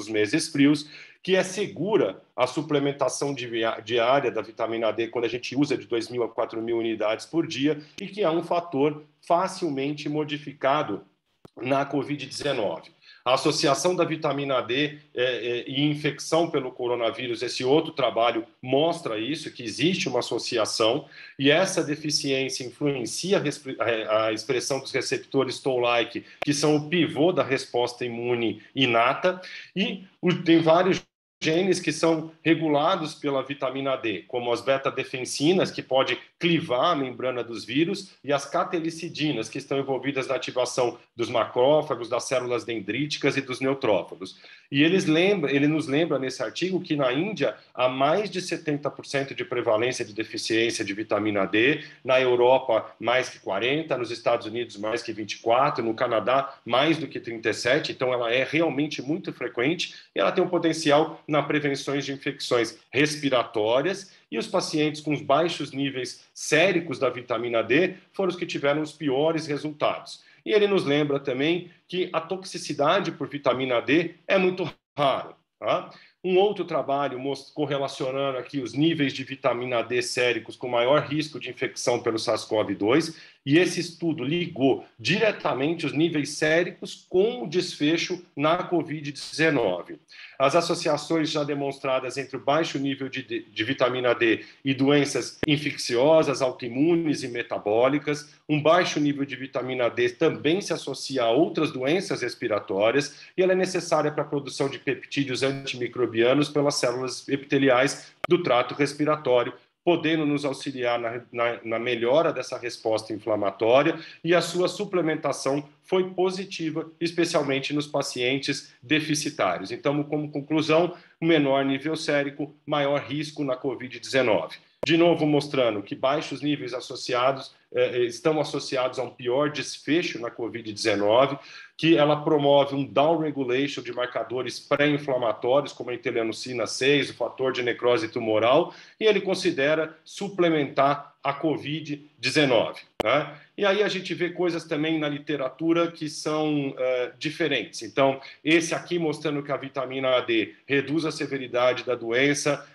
meses frios, que é segura a suplementação diária da vitamina D quando a gente usa de 2.000 a 4.000 unidades por dia e que é um fator facilmente modificado na Covid-19. A associação da vitamina D e infecção pelo coronavírus, esse outro trabalho mostra isso, que existe uma associação, e essa deficiência influencia a expressão dos receptores Toll-like, que são o pivô da resposta imune inata, e tem vários genes que são regulados pela vitamina D, como as beta-defensinas, que pode clivar a membrana dos vírus, e as catalicidinas, que estão envolvidas na ativação dos macrófagos, das células dendríticas e dos neutrófagos. E ele nos lembra nesse artigo que na Índia há mais de 70% de prevalência de deficiência de vitamina D, na Europa mais que 40%, nos Estados Unidos mais que 24%, no Canadá mais do que 37%, então ela é realmente muito frequente e ela tem um potencial na prevenção de infecções respiratórias, e os pacientes com os baixos níveis séricos da vitamina D foram os que tiveram os piores resultados. E ele nos lembra também que a toxicidade por vitamina D é muito rara. Tá? Um outro trabalho correlacionando aqui os níveis de vitamina D séricos com maior risco de infecção pelo SARS-CoV-2, e esse estudo ligou diretamente os níveis séricos com o desfecho na Covid-19. As associações já demonstradas entre o baixo nível de vitamina D e doenças infecciosas, autoimunes e metabólicas, um baixo nível de vitamina D também se associa a outras doenças respiratórias, e ela é necessária para a produção de peptídeos antimicrobianos pelas células epiteliais do trato respiratório, podendo nos auxiliar na melhora dessa resposta inflamatória, e a sua suplementação foi positiva, especialmente nos pacientes deficitários. Então, como conclusão, menor nível sérico, maior risco na Covid-19. De novo, mostrando que baixos níveis estão associados a um pior desfecho na Covid-19, que ela promove um downregulation de marcadores pré-inflamatórios, como a interleucina 6, o fator de necrose tumoral, e ele considera suplementar a Covid-19. Né? E aí a gente vê coisas também na literatura que são diferentes. Então, esse aqui mostrando que a vitamina D reduz a severidade da doença,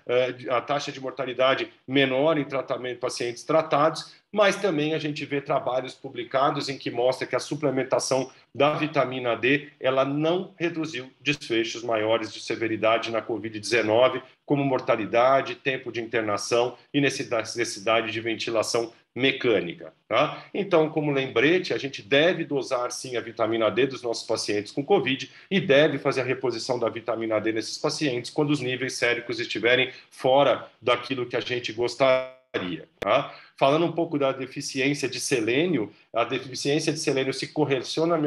a taxa de mortalidade menor em tratamento de pacientes tratados, mas também a gente vê trabalhos publicados em que mostra que a suplementação da vitamina D, ela não reduziu desfechos maiores de severidade na Covid-19, como mortalidade, tempo de internação e necessidade de ventilação mecânica. Tá? Então, como lembrete, a gente deve dosar sim a vitamina D dos nossos pacientes com Covid e deve fazer a reposição da vitamina D nesses pacientes quando os níveis séricos estiverem fora daquilo que a gente gostaria. Tá? Falando um pouco da deficiência de selênio, a deficiência de selênio se correlaciona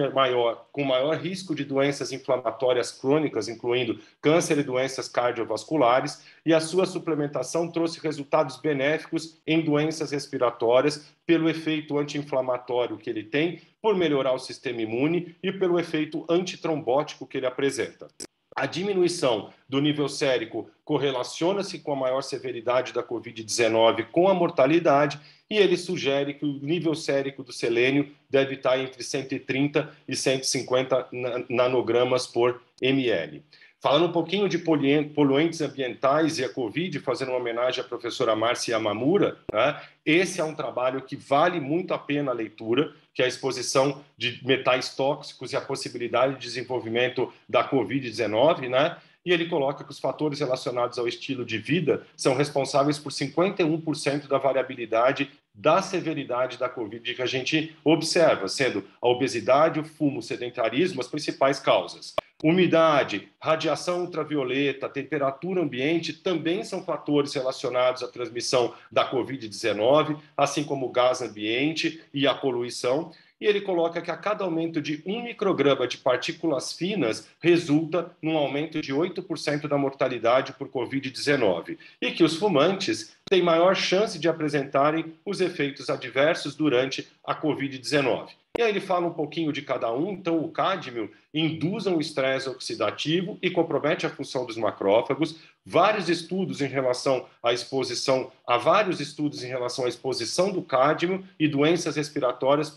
com maior risco de doenças inflamatórias crônicas, incluindo câncer e doenças cardiovasculares, e a sua suplementação trouxe resultados benéficos em doenças respiratórias pelo efeito anti-inflamatório que ele tem, por melhorar o sistema imune e pelo efeito antitrombótico que ele apresenta. A diminuição do nível sérico correlaciona-se com a maior severidade da Covid-19 com a mortalidade, e ele sugere que o nível sérico do selênio deve estar entre 130 e 150 nanogramas por ml. Falando um pouquinho de poluentes ambientais e a Covid, fazendo uma homenagem à professora Márcia Yamamura, né? Esse é um trabalho que vale muito a pena a leitura, que é a exposição de metais tóxicos e a possibilidade de desenvolvimento da Covid-19, né? E ele coloca que os fatores relacionados ao estilo de vida são responsáveis por 51% da variabilidade da severidade da Covid que a gente observa, sendo a obesidade, o fumo, o sedentarismo as principais causas. Umidade, radiação ultravioleta, temperatura ambiente também são fatores relacionados à transmissão da Covid-19, assim como o gás ambiente e a poluição. E ele coloca que a cada aumento de 1 micrograma de partículas finas resulta num aumento de 8% da mortalidade por Covid-19 e que os fumantes têm maior chance de apresentarem os efeitos adversos durante a Covid-19. E aí ele fala um pouquinho de cada um. Então, o cádmio induz um estresse oxidativo e compromete a função dos macrófagos. Vários estudos em relação à exposição, há vários estudos em relação à exposição do cádmio e doenças respiratórias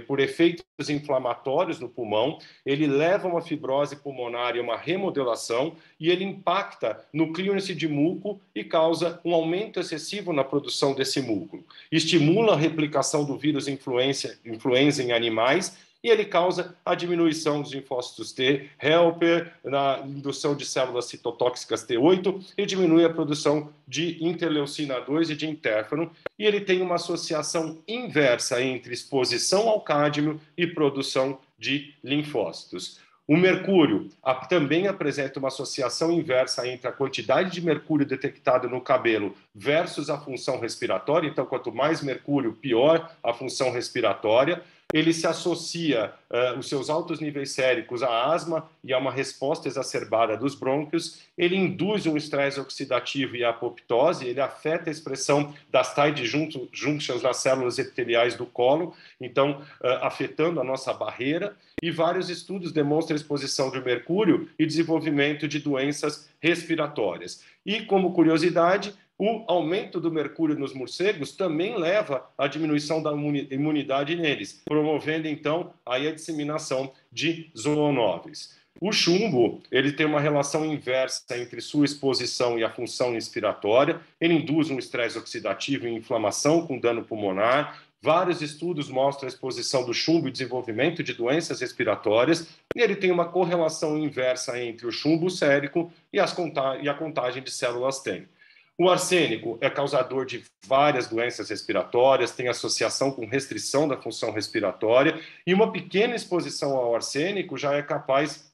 por efeitos inflamatórios no pulmão. Ele leva a uma fibrose pulmonar e uma remodelação, e ele impacta no clearance de muco e causa um aumento excessivo na produção desse muco. Estimula a replicação do vírus influenza em animais e ele causa a diminuição dos linfócitos T, helper, na indução de células citotóxicas T8 e diminui a produção de interleucina 2 e de interferon, e ele tem uma associação inversa entre exposição ao cádmio e produção de linfócitos. O mercúrio também apresenta uma associação inversa entre a quantidade de mercúrio detectado no cabelo versus a função respiratória. Então, quanto mais mercúrio, pior a função respiratória. Ele se associa, os seus altos níveis séricos, à asma e a uma resposta exacerbada dos brônquios. Ele induz um estresse oxidativo e a apoptose, ele afeta a expressão das tight junctions nas células epiteliais do colo, então afetando a nossa barreira. E vários estudos demonstram a exposição de mercúrio e desenvolvimento de doenças respiratórias. E, como curiosidade, o aumento do mercúrio nos morcegos também leva à diminuição da imunidade neles, promovendo, então, aí a disseminação de zoonoses. O chumbo, ele tem uma relação inversa entre sua exposição e a função respiratória. Ele induz um estresse oxidativo e inflamação com dano pulmonar. Vários estudos mostram a exposição do chumbo e desenvolvimento de doenças respiratórias, e ele tem uma correlação inversa entre o chumbo sérico e a contagem de células TEM. O arsênico é causador de várias doenças respiratórias, tem associação com restrição da função respiratória, e uma pequena exposição ao arsênico já é capaz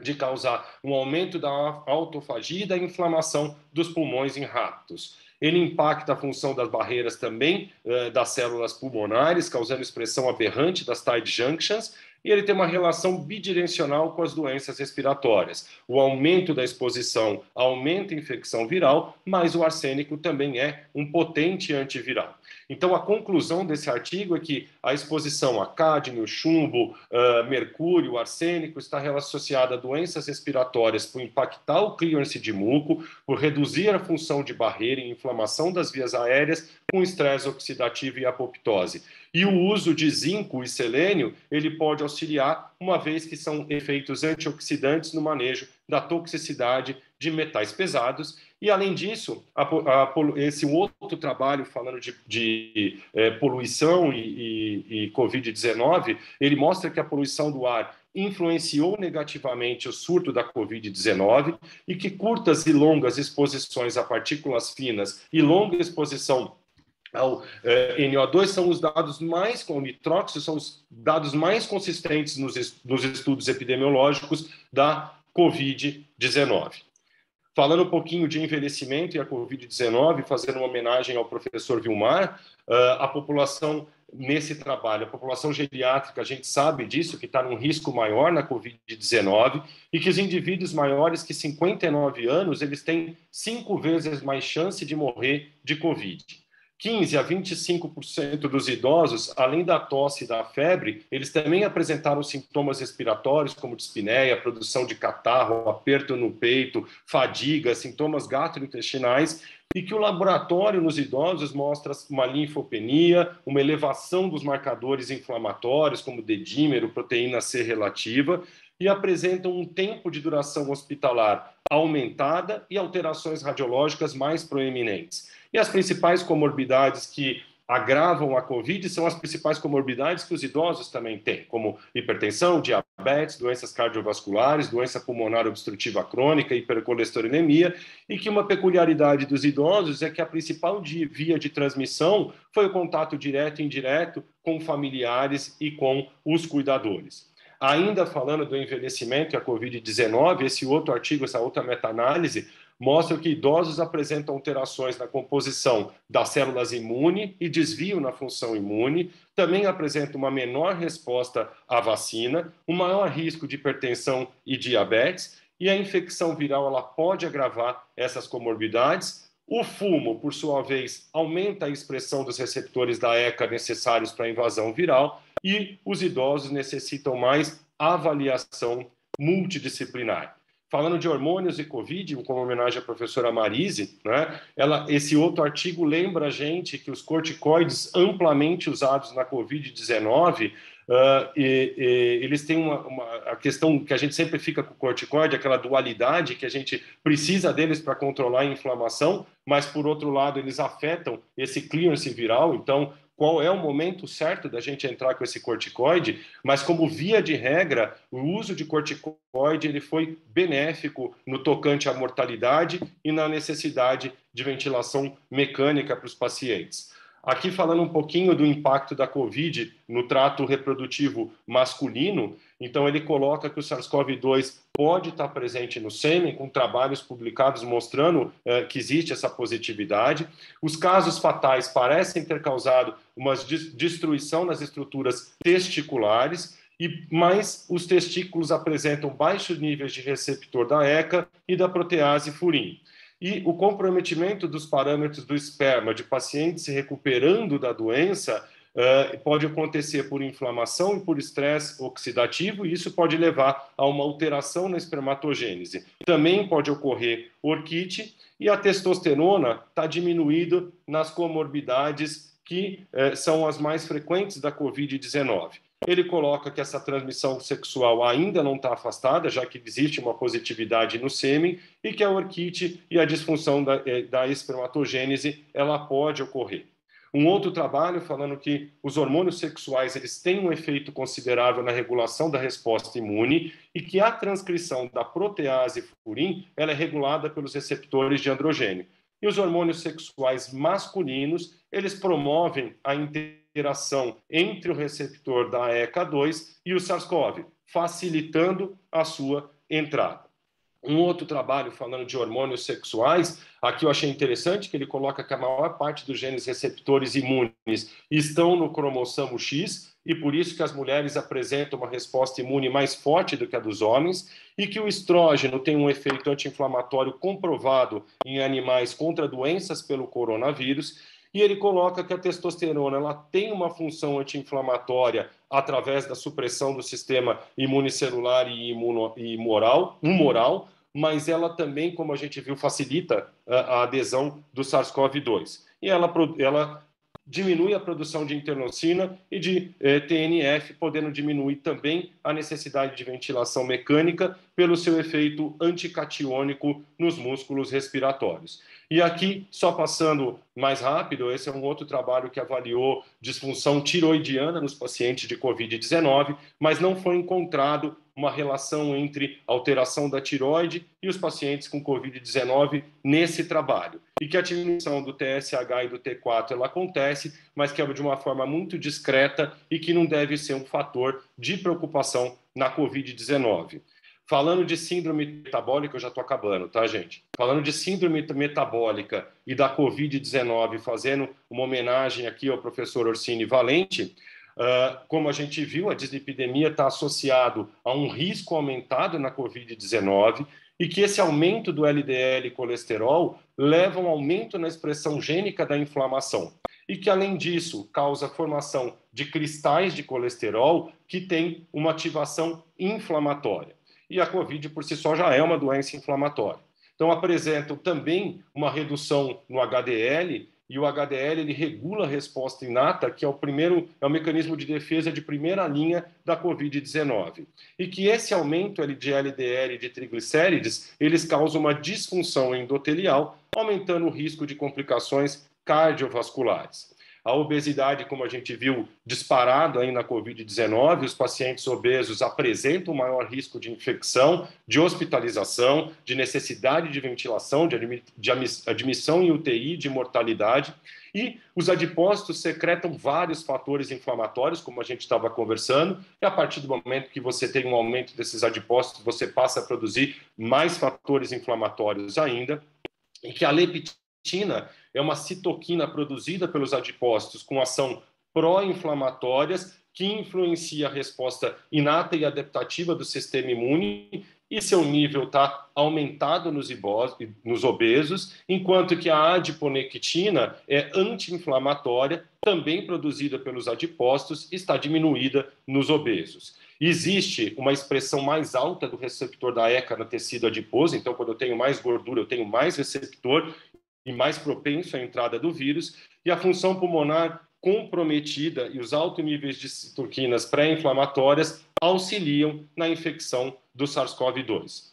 de causar um aumento da autofagia e da inflamação dos pulmões em ratos. Ele impacta a função das barreiras também das células pulmonares, causando expressão aberrante das tight junctions, e ele tem uma relação bidirecional com as doenças respiratórias. O aumento da exposição aumenta a infecção viral, mas o arsênico também é um potente antiviral. Então, a conclusão desse artigo é que a exposição a cádmio, chumbo, mercúrio, arsênico está associada a doenças respiratórias por impactar o clearance de muco, por reduzir a função de barreira e inflamação das vias aéreas, com estresse oxidativo e apoptose. E o uso de zinco e selênio, ele pode auxiliar, uma vez que são efeitos antioxidantes no manejo da toxicidade de metais pesados. E, além disso, esse outro trabalho falando de poluição e Covid-19, ele mostra que a poluição do ar influenciou negativamente o surto da Covid-19 e que curtas e longas exposições a partículas finas e longa exposição ao NO2 são os dados mais, com o nitróxido, são os dados mais consistentes nos estudos epidemiológicos da Covid-19. Falando um pouquinho de envelhecimento e a Covid-19, fazendo uma homenagem ao professor Vilmar, a população nesse trabalho, a população geriátrica, a gente sabe disso, que está num risco maior na Covid-19 e que os indivíduos maiores que 59 anos, eles têm 5 vezes mais chance de morrer de Covid. 15 a 25% dos idosos, além da tosse e da febre, eles também apresentaram sintomas respiratórios, como dispneia, produção de catarro, aperto no peito, fadiga, sintomas gastrointestinais, e que o laboratório nos idosos mostra uma linfopenia, uma elevação dos marcadores inflamatórios, como dedímero, proteína C relativa, e apresentam um tempo de duração hospitalar aumentada e alterações radiológicas mais proeminentes. E as principais comorbidades que agravam a Covid são as principais comorbidades que os idosos também têm, como hipertensão, diabetes, doenças cardiovasculares, doença pulmonar obstrutiva crônica, hipercolesterolemia, e que uma peculiaridade dos idosos é que a principal via de transmissão foi o contato direto e indireto com familiares e com os cuidadores. Ainda falando do envelhecimento e a Covid-19, esse outro artigo, essa outra meta-análise, mostra que idosos apresentam alterações na composição das células imune e desvio na função imune, também apresentam uma menor resposta à vacina, um maior risco de hipertensão e diabetes, e a infecção viral ela pode agravar essas comorbidades. O fumo, por sua vez, aumenta a expressão dos receptores da ECA necessários para a invasão viral, e os idosos necessitam mais avaliação multidisciplinar. Falando de hormônios e Covid, como homenagem à professora Marise, né, esse outro artigo lembra a gente que os corticoides amplamente usados na Covid-19, eles têm a questão que a gente sempre fica com o corticoide, aquela dualidade que a gente precisa deles para controlar a inflamação, mas, por outro lado, eles afetam esse clearance viral. Então, qual é o momento certo da gente entrar com esse corticoide, mas como via de regra, o uso de corticoide ele foi benéfico no tocante à mortalidade e na necessidade de ventilação mecânica para os pacientes. Aqui falando um pouquinho do impacto da COVID no trato reprodutivo masculino, então ele coloca que o SARS-CoV-2 pode estar presente no sêmen, com trabalhos publicados mostrando que existe essa positividade. Os casos fatais parecem ter causado uma destruição nas estruturas testiculares, mas os testículos apresentam baixos níveis de receptor da ECA e da protease furin. E o comprometimento dos parâmetros do esperma de pacientes se recuperando da doença pode acontecer por inflamação e por estresse oxidativo, e isso pode levar a uma alteração na espermatogênese. Também pode ocorrer orquite, e a testosterona está diminuída nas comorbidades que são as mais frequentes da COVID-19. Ele coloca que essa transmissão sexual ainda não está afastada, já que existe uma positividade no sêmen, e que a orquite e a disfunção da espermatogênese ela pode ocorrer. Um outro trabalho falando que os hormônios sexuais eles têm um efeito considerável na regulação da resposta imune e que a transcrição da protease furin ela é regulada pelos receptores de androgênio. E os hormônios sexuais masculinos, eles promovem a interação entre o receptor da ECA2 e o SARS-CoV, facilitando a sua entrada. Um outro trabalho falando de hormônios sexuais, aqui eu achei interessante que ele coloca que a maior parte dos genes receptores imunes estão no cromossomo X e por isso que as mulheres apresentam uma resposta imune mais forte do que a dos homens e que o estrógeno tem um efeito anti-inflamatório comprovado em animais contra doenças pelo coronavírus. E ele coloca que a testosterona ela tem uma função anti-inflamatória através da supressão do sistema imunicelular e humoral, mas ela também, como a gente viu, facilita a adesão do SARS-CoV-2. E ela diminui a produção de interleucina e de TNF, podendo diminuir também a necessidade de ventilação mecânica pelo seu efeito anticatiônico nos músculos respiratórios. E aqui, só passando mais rápido, esse é um outro trabalho que avaliou disfunção tiroidiana nos pacientes de COVID-19, mas não foi encontrado uma relação entre alteração da tiroide e os pacientes com COVID-19 nesse trabalho. E que a diminuição do TSH e do T4 ela acontece, mas que é de uma forma muito discreta e que não deve ser um fator de preocupação na COVID-19. Falando de síndrome metabólica, eu já estou acabando, tá, gente? Falando de síndrome metabólica e da COVID-19, fazendo uma homenagem aqui ao professor Orsini Valente, como a gente viu, a dislipidemia está associado a um risco aumentado na COVID-19 e que esse aumento do LDL e colesterol leva a um aumento na expressão gênica da inflamação. E que, além disso, causa a formação de cristais de colesterol que tem uma ativação inflamatória. E a COVID, por si só, já é uma doença inflamatória. Então, apresentam também uma redução no HDL, e o HDL ele regula a resposta inata, que é o mecanismo de defesa de primeira linha da COVID-19. E que esse aumento de LDL e de triglicérides, eles causam uma disfunção endotelial, aumentando o risco de complicações cardiovasculares. A obesidade, como a gente viu, disparado aí na COVID-19, os pacientes obesos apresentam maior risco de infecção, de hospitalização, de necessidade de ventilação, de admissão em UTI, de mortalidade. E os adipócitos secretam vários fatores inflamatórios, como a gente estava conversando, e a partir do momento que você tem um aumento desses adipócitos, você passa a produzir mais fatores inflamatórios ainda, e que a leptina é uma citoquina produzida pelos adipócitos com ação pró-inflamatórias que influencia a resposta inata e adaptativa do sistema imune e seu nível está aumentado nos obesos, enquanto que a adiponectina é anti-inflamatória, também produzida pelos adipócitos, está diminuída nos obesos. Existe uma expressão mais alta do receptor da ECA no tecido adiposo, então quando eu tenho mais gordura, eu tenho mais receptor e mais propenso à entrada do vírus, e a função pulmonar comprometida e os altos níveis de citoquinas pré-inflamatórias auxiliam na infecção do SARS-CoV-2.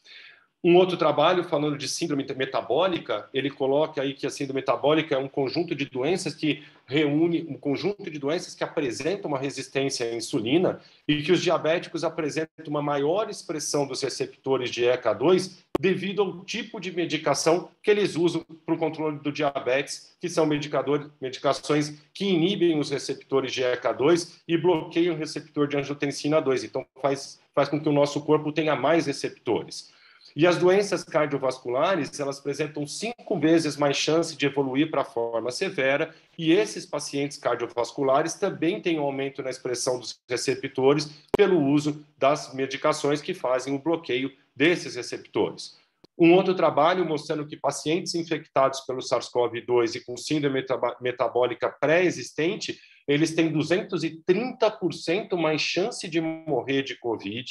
Um outro trabalho, falando de síndrome metabólica, ele coloca aí que a síndrome metabólica é um conjunto de doenças que reúne um conjunto de doenças que apresentam uma resistência à insulina e que os diabéticos apresentam uma maior expressão dos receptores de ECA2 devido ao tipo de medicação que eles usam para o controle do diabetes, que são medicações que inibem os receptores de ECA2 e bloqueiam o receptor de angiotensina 2. Então, faz com que o nosso corpo tenha mais receptores. E as doenças cardiovasculares, elas apresentam 5 vezes mais chance de evoluir para a forma severa, e esses pacientes cardiovasculares também têm um aumento na expressão dos receptores pelo uso das medicações que fazem o bloqueio desses receptores. Um outro trabalho mostrando que pacientes infectados pelo SARS-CoV-2 e com síndrome metabólica pré-existente, eles têm 230% mais chance de morrer de COVID,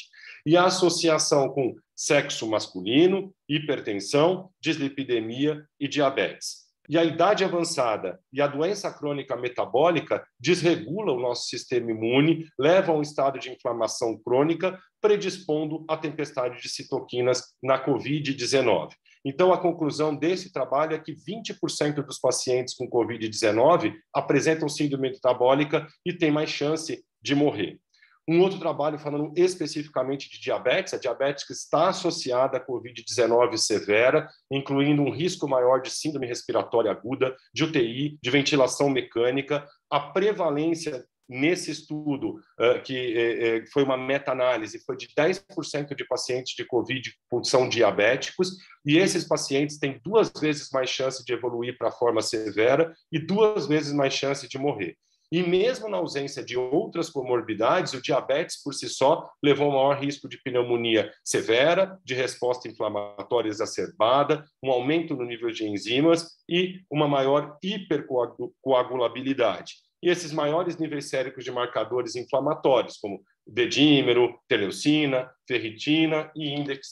e a associação com sexo masculino, hipertensão, dislipidemia e diabetes. E a idade avançada e a doença crônica metabólica desregula o nosso sistema imune, leva a um estado de inflamação crônica, predispondo à tempestade de citoquinas na COVID-19. Então, a conclusão desse trabalho é que 20% dos pacientes com COVID-19 apresentam síndrome metabólica e têm mais chance de morrer. Um outro trabalho falando especificamente de diabetes, a diabetes que está associada à COVID-19 severa, incluindo um risco maior de síndrome respiratória aguda, de UTI, de ventilação mecânica. A prevalência nesse estudo, que foi uma meta-análise, foi de 10% de pacientes de COVID que são diabéticos, e esses pacientes têm 2 vezes mais chance de evoluir para a forma severa e 2 vezes mais chance de morrer. E mesmo na ausência de outras comorbidades, o diabetes por si só levou a um maior risco de pneumonia severa, de resposta inflamatória exacerbada, um aumento no nível de enzimas e uma maior hipercoagulabilidade. E esses maiores níveis séricos de marcadores inflamatórios, como dedímero, teleucina, ferritina e índice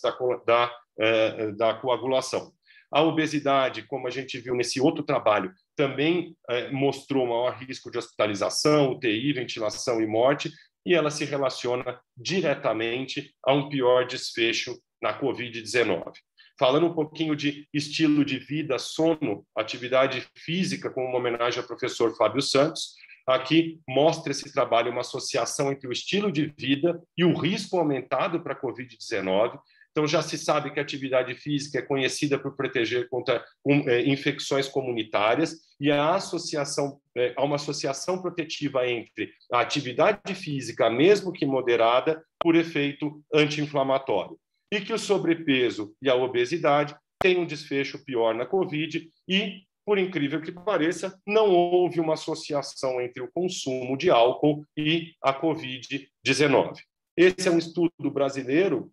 da coagulação. A obesidade, como a gente viu nesse outro trabalho, também mostrou maior risco de hospitalização, UTI, ventilação e morte, e ela se relaciona diretamente a um pior desfecho na COVID-19. Falando um pouquinho de estilo de vida, sono, atividade física, com uma homenagem ao professor Fábio Santos, aqui mostra esse trabalho uma associação entre o estilo de vida e o risco aumentado para a COVID-19. Então, já se sabe que a atividade física é conhecida por proteger contra infecções comunitárias, e há uma associação protetiva entre a atividade física, mesmo que moderada, por efeito anti-inflamatório. E que o sobrepeso e a obesidade têm um desfecho pior na COVID e, por incrível que pareça, não houve uma associação entre o consumo de álcool e a COVID-19. Esse é um estudo brasileiro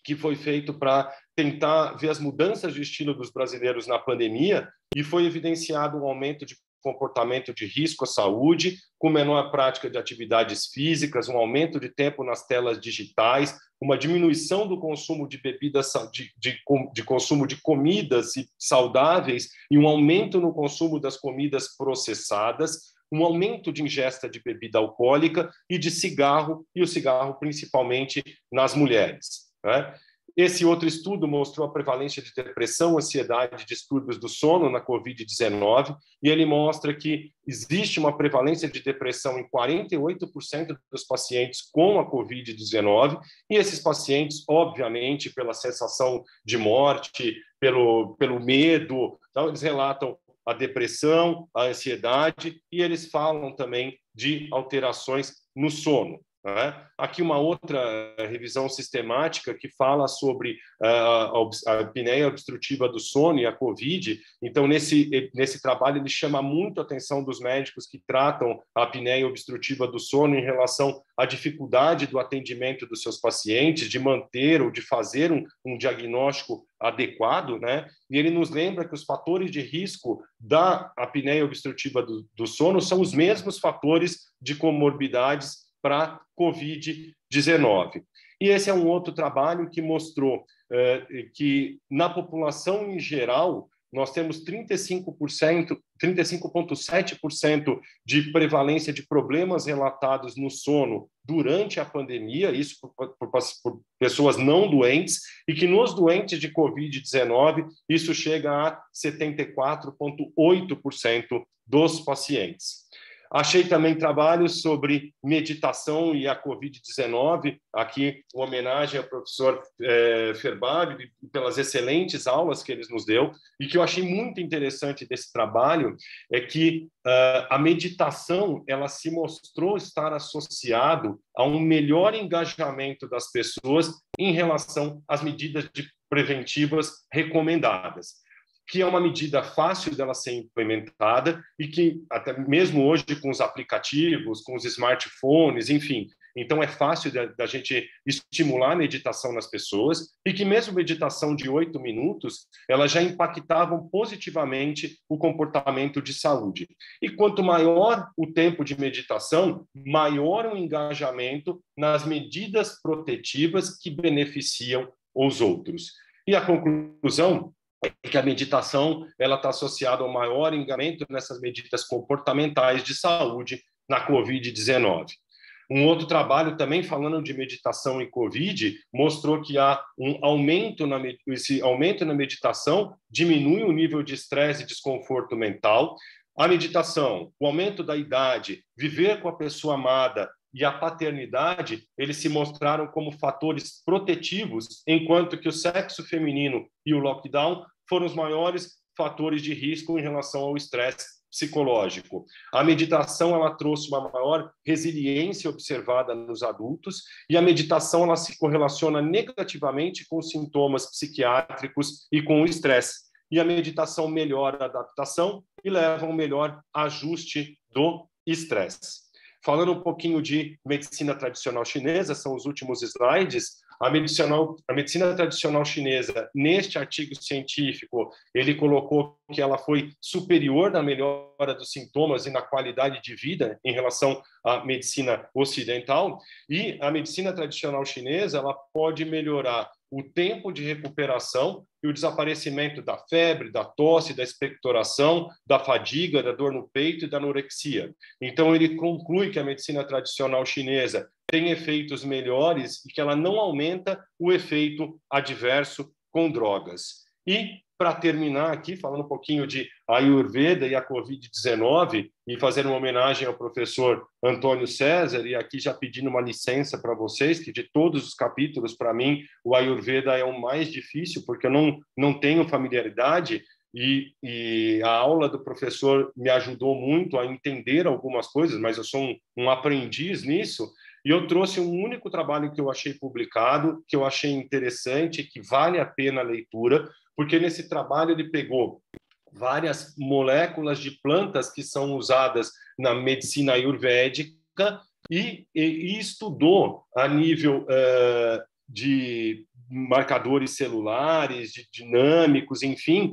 que foi feito para tentar ver as mudanças de estilo dos brasileiros na pandemia, e foi evidenciado um aumento de comportamento de risco à saúde, com menor prática de atividades físicas, um aumento de tempo nas telas digitais, uma diminuição do consumo de bebidas, de consumo de comidas saudáveis, e um aumento no consumo das comidas processadas, um aumento de ingesta de bebida alcoólica e de cigarro, e o cigarro principalmente nas mulheres, né? Esse outro estudo mostrou a prevalência de depressão, ansiedade e distúrbios do sono na COVID-19, e ele mostra que existe uma prevalência de depressão em 48% dos pacientes com a COVID-19, e esses pacientes, obviamente, pela sensação de morte, pelo medo, então, eles relatam a depressão, a ansiedade, e eles falam também de alterações no sono. Aqui uma outra revisão sistemática que fala sobre a apneia obstrutiva do sono e a COVID. Então, nesse trabalho, ele chama muito a atenção dos médicos que tratam a apneia obstrutiva do sono em relação à dificuldade do atendimento dos seus pacientes, de manter ou de fazer um diagnóstico adequado, né? E ele nos lembra que os fatores de risco da apneia obstrutiva do sono são os mesmos fatores de comorbidades para COVID-19. E esse é um outro trabalho que mostrou que, na população em geral, nós temos 35,7% de prevalência de problemas relatados no sono durante a pandemia, isso por pessoas não doentes, e que nos doentes de Covid-19 isso chega a 74,8% dos pacientes. Achei também trabalhos sobre meditação e a Covid-19, aqui uma homenagem ao professor Ferbari, pelas excelentes aulas que ele nos deu, e que eu achei muito interessante desse trabalho é que a meditação ela se mostrou estar associado a um melhor engajamento das pessoas em relação às medidas preventivas recomendadas, que é uma medida fácil dela ser implementada e que, até mesmo hoje, com os aplicativos, com os smartphones, enfim, então é fácil da gente estimular a meditação nas pessoas e que mesmo meditação de 8 minutos, elas já impactavam positivamente o comportamento de saúde. E quanto maior o tempo de meditação, maior o engajamento nas medidas protetivas que beneficiam os outros. E a conclusão é que a meditação ela está associada ao maior engajamento nessas medidas comportamentais de saúde na Covid-19. Um outro trabalho também falando de meditação e Covid mostrou que há um aumento esse aumento na meditação diminui o nível de estresse e desconforto mental. A meditação, o aumento da idade, viver com a pessoa amada e a paternidade, eles se mostraram como fatores protetivos, enquanto que o sexo feminino e o lockdown foram os maiores fatores de risco em relação ao estresse psicológico. A meditação ela trouxe uma maior resiliência observada nos adultos e a meditação ela se correlaciona negativamente com sintomas psiquiátricos e com o estresse. E a meditação melhora a adaptação e leva a um melhor ajuste do estresse. Falando um pouquinho de medicina tradicional chinesa, são os últimos slides. A medicina tradicional chinesa, neste artigo científico, ele colocou que ela foi superior na melhora dos sintomas e na qualidade de vida em relação à medicina ocidental. E a medicina tradicional chinesa ela pode melhorar o tempo de recuperação e o desaparecimento da febre, da tosse, da expectoração, da fadiga, da dor no peito e da anorexia. Então, ele conclui que a medicina tradicional chinesa tem efeitos melhores e que ela não aumenta o efeito adverso com drogas. E, para terminar aqui, falando um pouquinho de Ayurveda e a Covid-19, e fazer uma homenagem ao professor Antônio César, e aqui já pedindo uma licença para vocês, que de todos os capítulos, para mim, o Ayurveda é o mais difícil, porque eu não tenho familiaridade, e a aula do professor me ajudou muito a entender algumas coisas, mas eu sou um aprendiz nisso, e eu trouxe um único trabalho que eu achei publicado, que eu achei interessante, que vale a pena a leitura, porque nesse trabalho ele pegou várias moléculas de plantas que são usadas na medicina ayurvédica e estudou a nível de marcadores celulares, de dinâmicos, enfim,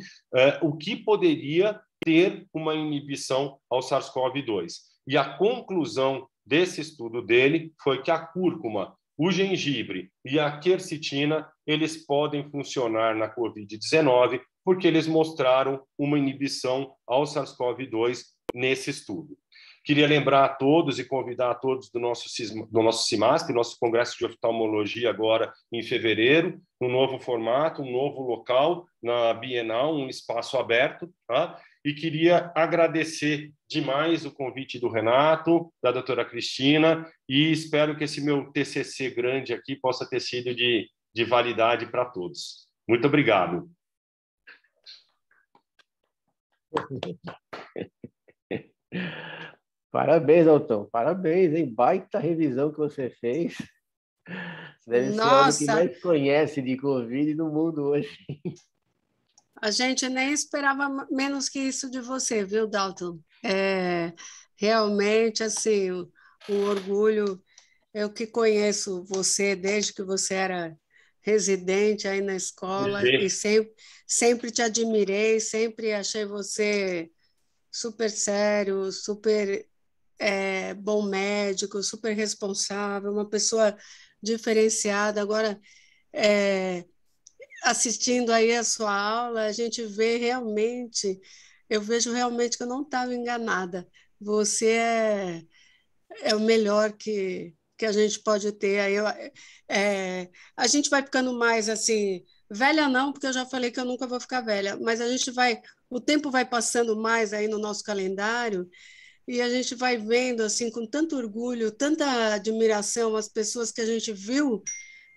o que poderia ter uma inibição ao SARS-CoV-2. E a conclusão desse estudo dele foi que a cúrcuma, o gengibre e a quercetina, eles podem funcionar na Covid-19 porque eles mostraram uma inibição ao SARS-CoV-2 nesse estudo. Queria lembrar a todos e convidar a todos do nosso CIMASP, nosso Congresso de Oftalmologia agora em fevereiro, um novo formato, um novo local, na Bienal, um espaço aberto, tá? E queria agradecer demais o convite do Renato, da doutora Cristina, e espero que esse meu TCC grande aqui possa ter sido de validade para todos. Muito obrigado. Parabéns, Altão. Parabéns, hein? Baita revisão que você fez. Você deve ser o homem que mais conhece de Covid no mundo hoje. A gente nem esperava menos que isso de você, viu, Dalton? Realmente, assim, um orgulho. Eu que conheço você desde que você era residente aí na escola e sempre te admirei, sempre achei você super sério, super bom médico, super responsável, uma pessoa diferenciada. Agora, assistindo aí a sua aula, a gente vê realmente, eu vejo realmente que eu não estava enganada. Você é o melhor que a gente pode ter. Aí a gente vai ficando mais assim, velha não, porque eu já falei que eu nunca vou ficar velha, mas a gente vai, o tempo vai passando mais aí no nosso calendário e a gente vai vendo assim com tanto orgulho, tanta admiração as pessoas que a gente viu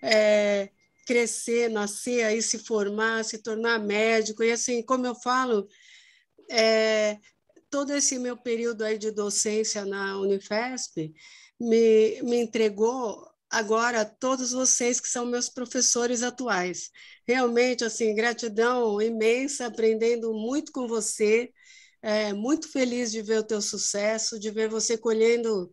é, crescer, nascer, aí se formar, se tornar médico. E assim, como eu falo, é, todo esse meu período aí de docência na Unifesp me entregou agora todos vocês que são meus professores atuais. Realmente, assim, gratidão imensa, aprendendo muito com você, muito feliz de ver o teu sucesso, de ver você colhendo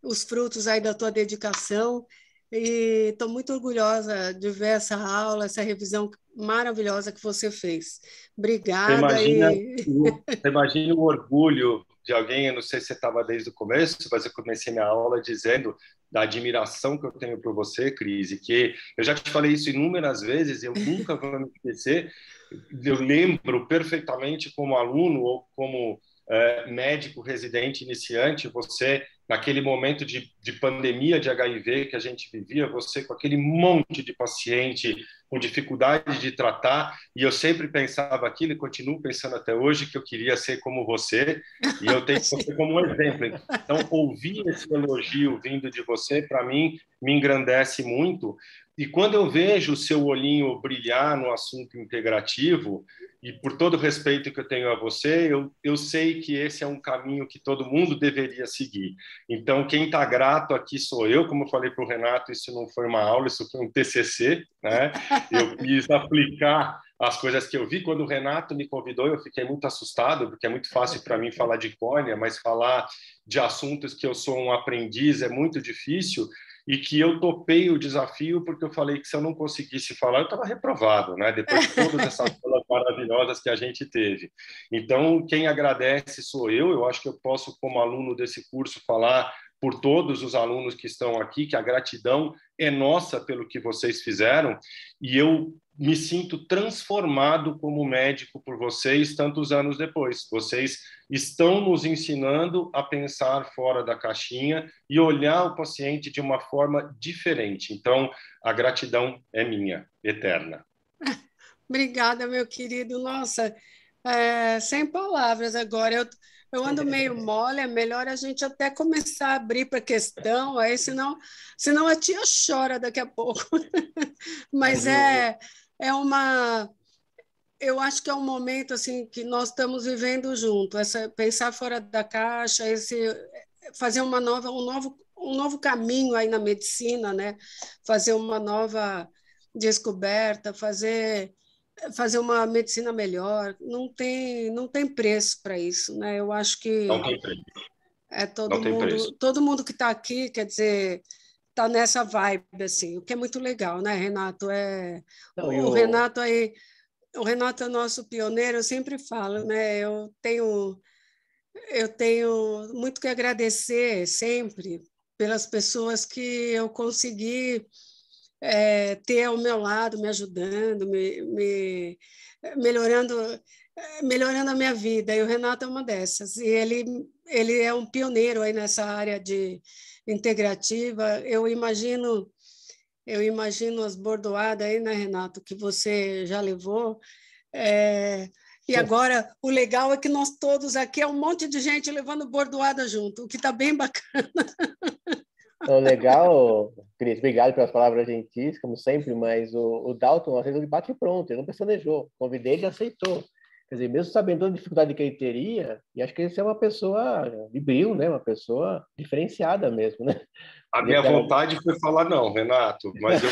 os frutos aí da tua dedicação. E estou muito orgulhosa de ver essa aula, essa revisão maravilhosa que você fez. Você Obrigada imagina, e você imagina o orgulho de alguém, eu não sei se você estava desde o começo, mas eu comecei minha aula dizendo da admiração que eu tenho por você, Cris, e que eu já te falei isso inúmeras vezes, eu nunca vou me esquecer, eu lembro perfeitamente como aluno ou como médico residente iniciante, você, naquele momento de pandemia de HIV que a gente vivia, você com aquele monte de paciente com dificuldade de tratar, e eu sempre pensava aquilo e continuo pensando até hoje que eu queria ser como você, e eu tenho você como um exemplo. Então, ouvir esse elogio vindo de você, para mim, me engrandece muito. E quando eu vejo o seu olhinho brilhar no assunto integrativo, e por todo o respeito que eu tenho a você, eu sei que esse é um caminho que todo mundo deveria seguir. Então, quem está grato aqui sou eu, como eu falei para o Renato, isso não foi uma aula, isso foi um TCC, né? Eu quis aplicar as coisas que eu vi. Quando o Renato me convidou, eu fiquei muito assustado, porque é muito fácil para mim falar de córnea, mas falar de assuntos que eu sou um aprendiz é muito difícil, e que eu topei o desafio porque eu falei que se eu não conseguisse falar, eu estava reprovado, né? Depois de todas essas aulas maravilhosas que a gente teve. Então, quem agradece sou eu acho que eu posso, como aluno desse curso, falar por todos os alunos que estão aqui, que a gratidão é nossa pelo que vocês fizeram, e eu me sinto transformado como médico por vocês tantos anos depois. Vocês estão nos ensinando a pensar fora da caixinha e olhar o paciente de uma forma diferente. Então, a gratidão é minha, eterna. obrigada, meu querido. Nossa, sem palavras agora. Eu ando meio mole, é melhor a gente até começar a abrir para a questão, aí senão a tia chora daqui a pouco. Mas é uma. Eu acho que é um momento assim que nós estamos vivendo junto, pensar fora da caixa, fazer um novo caminho aí na medicina, né? Fazer uma nova descoberta, fazer uma medicina melhor. Não tem preço para isso, né? Eu acho Não que tem preço. todo Não tem preço. mundo, todo mundo que está aqui, quer dizer, está nessa vibe assim, o que é muito legal, né, Renato? Não, O Renato aí, o Renato é nosso pioneiro, eu sempre falo, né? Eu tenho muito que agradecer sempre pelas pessoas que eu consegui ter ao meu lado, me ajudando, melhorando, melhorando a minha vida. E o Renato é uma dessas. E ele é um pioneiro aí nessa área de integrativa. Eu imagino as bordoadas aí, né, Renato, que você já levou. E agora, o legal é que nós todos aqui, é um monte de gente levando bordoada junto, o que está bem bacana. Então, legal, Cris, obrigado pelas palavras gentis, como sempre, mas o Dalton, às vezes, ele bate pronto, ele não pestanejou. Convidei, ele aceitou. Quer dizer, mesmo sabendo toda a dificuldade que ele teria, e acho que ele é uma pessoa de brilho, né? Uma pessoa diferenciada mesmo, né? A minha vontade foi falar não, Renato, mas eu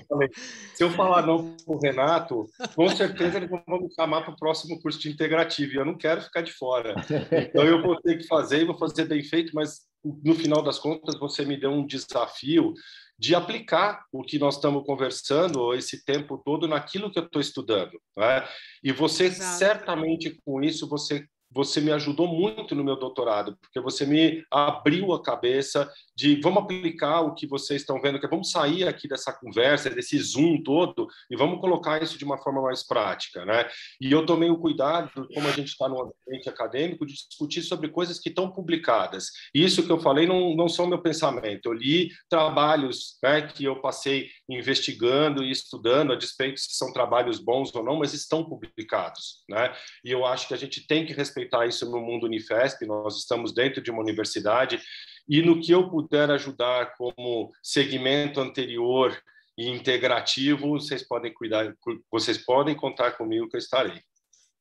falei, se eu falar não para o Renato, com certeza eles vão me chamar para o próximo curso de integrativo, e eu não quero ficar de fora. Então eu vou ter que fazer, e vou fazer bem feito, mas no final das contas você me deu um desafio de aplicar o que nós estamos conversando esse tempo todo naquilo que eu estou estudando, né? E você, certamente, com isso, você você me ajudou muito no meu doutorado, porque você me abriu a cabeça de vamos aplicar o que vocês estão vendo, que vamos sair aqui dessa conversa, desse Zoom todo, e vamos colocar isso de uma forma mais prática, né? E eu tomei o cuidado, como a gente está no ambiente acadêmico, de discutir sobre coisas que estão publicadas. Isso que eu falei não são meu pensamento. Eu li trabalhos, né, que eu passei investigando e estudando, a despeito se são trabalhos bons ou não, mas estão publicados, né? E eu acho que a gente tem que respeitar isso no mundo Unifesp, nós estamos dentro de uma universidade, e no que eu puder ajudar como segmento anterior e integrativo, vocês podem contar comigo que eu estarei.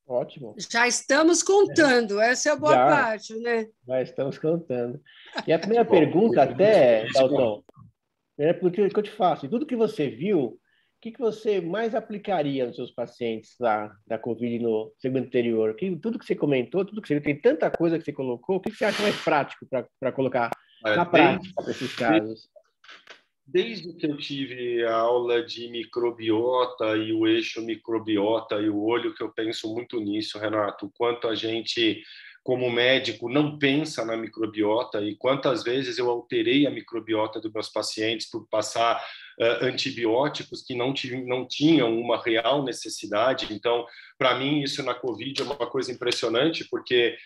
Ótimo. Já estamos contando, essa é a boa parte, né? Já estamos contando. E a primeira pergunta até, Dalton, é porque que eu te faço, tudo que você viu, o que você mais aplicaria nos seus pacientes lá da Covid no segmento anterior? Tudo que você comentou, tudo que você viu, tem tanta coisa que você colocou, o que você acha mais prático para colocar na prática para esses casos? Desde que eu tive a aula de microbiota e o eixo microbiota e o olho, que eu penso muito nisso, Renato, o quanto a gente, como médico, não pensa na microbiota e quantas vezes eu alterei a microbiota dos meus pacientes por passar antibióticos que não tinham uma real necessidade. Então, para mim, isso na Covid é uma coisa impressionante, porque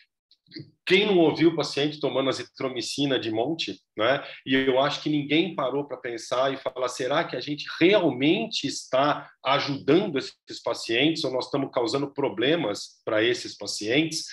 quem não ouviu o paciente tomando azitromicina de monte, né? E eu acho que ninguém parou para pensar e falar, será que a gente realmente está ajudando esses pacientes ou nós estamos causando problemas para esses pacientes?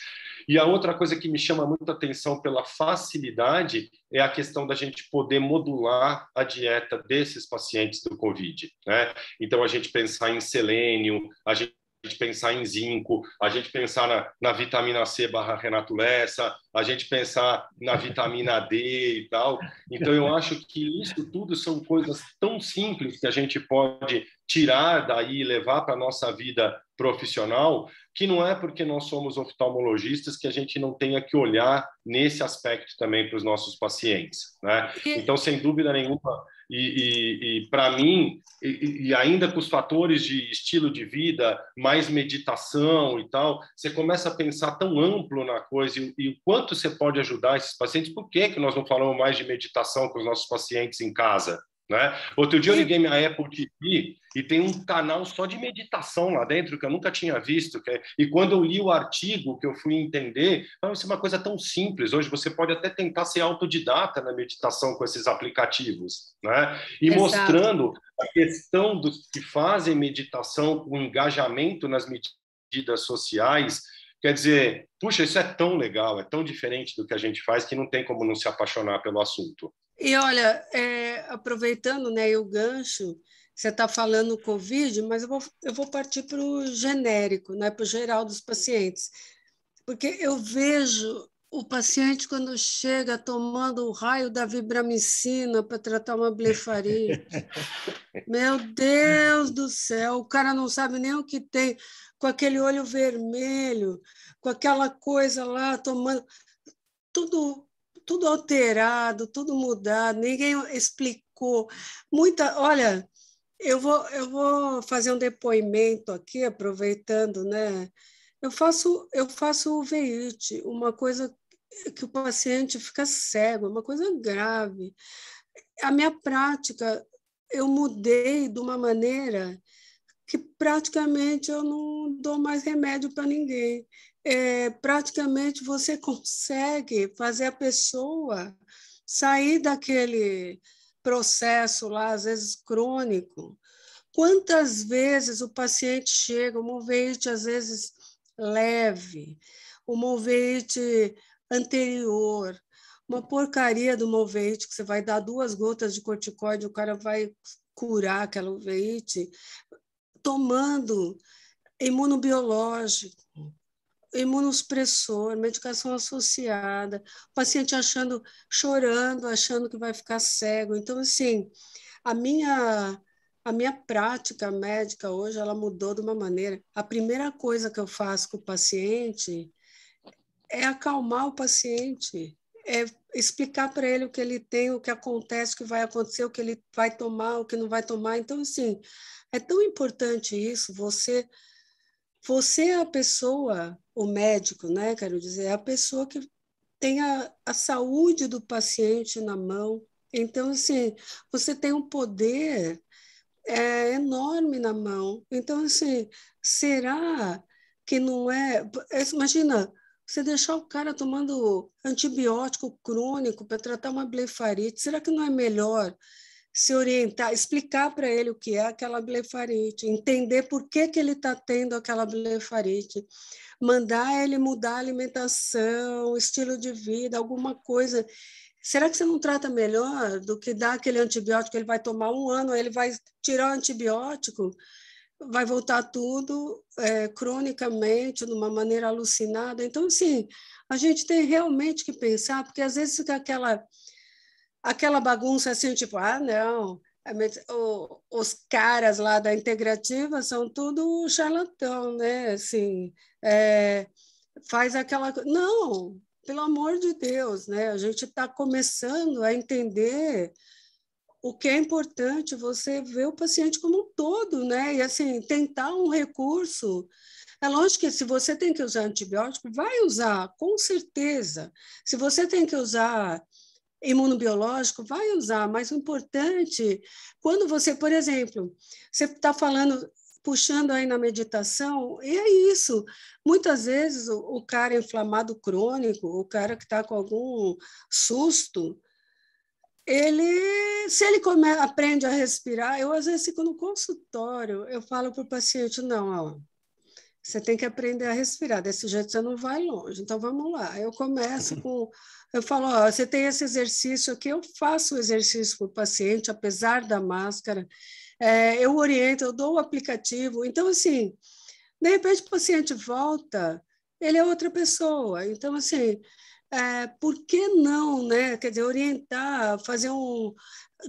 E a outra coisa que me chama muita atenção pela facilidade é a questão da gente poder modular a dieta desses pacientes do COVID, né? Então, a gente pensar em selênio, a gente pensar em zinco, a gente pensar na vitamina C / Renato Lessa, a gente pensar na vitamina D e tal. Então, eu acho que isso tudo são coisas tão simples que a gente pode tirar daí e levar para a nossa vida profissional, que não é porque nós somos oftalmologistas que a gente não tenha que olhar nesse aspecto também para os nossos pacientes, né? Então, sem dúvida nenhuma, e para mim, e ainda com os fatores de estilo de vida, mais meditação e tal, você começa a pensar tão amplo na coisa e o quanto você pode ajudar esses pacientes. Por que nós não falamos mais de meditação com os nossos pacientes em casa, né? Outro dia eu liguei minha Apple TV e tem um canal só de meditação lá dentro que eu nunca tinha visto. E quando eu li o artigo que eu fui entender, isso é uma coisa tão simples. Hoje você pode até tentar ser autodidata na meditação com esses aplicativos, né? E Exato. mostrando a questão dos que fazem meditação com engajamento nas medidas sociais. Quer dizer, puxa, isso é tão legal, é tão diferente do que a gente faz que não tem como não se apaixonar pelo assunto. E olha, aproveitando, né, o gancho, você está falando Covid, mas eu vou partir para o genérico, né, para o geral dos pacientes, porque eu vejo o paciente quando chega tomando o raio da vibramicina para tratar uma blefarite. Meu Deus do céu, o cara não sabe nem o que tem, com aquele olho vermelho, com aquela coisa lá, tomando tudo alterado, tudo mudado, ninguém explicou. Olha, eu vou fazer um depoimento aqui, aproveitando, né? Eu faço uveíte, uma coisa que o paciente fica cego, uma coisa grave. A minha prática, eu mudei de uma maneira que praticamente eu não dou mais remédio para ninguém. Praticamente você consegue fazer a pessoa sair daquele processo lá, às vezes crônico. Quantas vezes o paciente chega, uma uveíte às vezes leve, uma uveíte anterior, uma porcaria de uma uveíte que você vai dar 2 gotas de corticoide, o cara vai curar aquela uveíte, tomando imunobiológico, imunossupressor, medicação associada, o paciente chorando, achando que vai ficar cego. Então, assim, a minha prática médica hoje, ela mudou de uma maneira. A primeira coisa que eu faço com o paciente é acalmar o paciente, é explicar para ele o que ele tem, o que acontece, o que vai acontecer, o que ele vai tomar, o que não vai tomar. Então, assim, é tão importante isso, você você é a pessoa, o médico, né? Quero dizer, é a pessoa que tem a saúde do paciente na mão. Então, assim, você tem um poder enorme na mão. Então, assim, será que não é... Imagina, você deixar o cara tomando antibiótico crônico para tratar uma blefarite, será que não é melhor se orientar, explicar para ele o que é aquela blefarite, entender por que ele está tendo aquela blefarite, mandar ele mudar a alimentação, estilo de vida, alguma coisa. Será que você não trata melhor do que dar aquele antibiótico que ele vai tomar 1 ano, aí ele vai tirar o antibiótico, vai voltar tudo cronicamente, de uma maneira alucinada? Então, assim, a gente tem realmente que pensar, porque às vezes fica aquela bagunça assim, tipo, não, os caras lá da integrativa são tudo charlatão, né? Assim, faz aquela... Não, pelo amor de Deus, né? A gente está começando a entender o que é importante, você ver o paciente como um todo, né? E, assim, tentar um recurso. É lógico que se você tem que usar antibiótico, vai usar, com certeza. Se você tem que usar imunobiológico, vai usar, mas o importante, quando você, por exemplo, você está falando, puxando aí na meditação, e é isso. Muitas vezes o cara inflamado crônico, o cara que está com algum susto, se ele aprende a respirar, eu às vezes fico no consultório, eu falo para o paciente, não, ó, você tem que aprender a respirar, desse jeito você não vai longe. Então, vamos lá. Eu começo com... Eu falo, ó, você tem esse exercício aqui, eu faço o exercício para o paciente, apesar da máscara, eu oriento, eu dou o aplicativo. Então, assim, de repente o paciente volta, ele é outra pessoa. Então, assim, por que não, né? Quer dizer, orientar,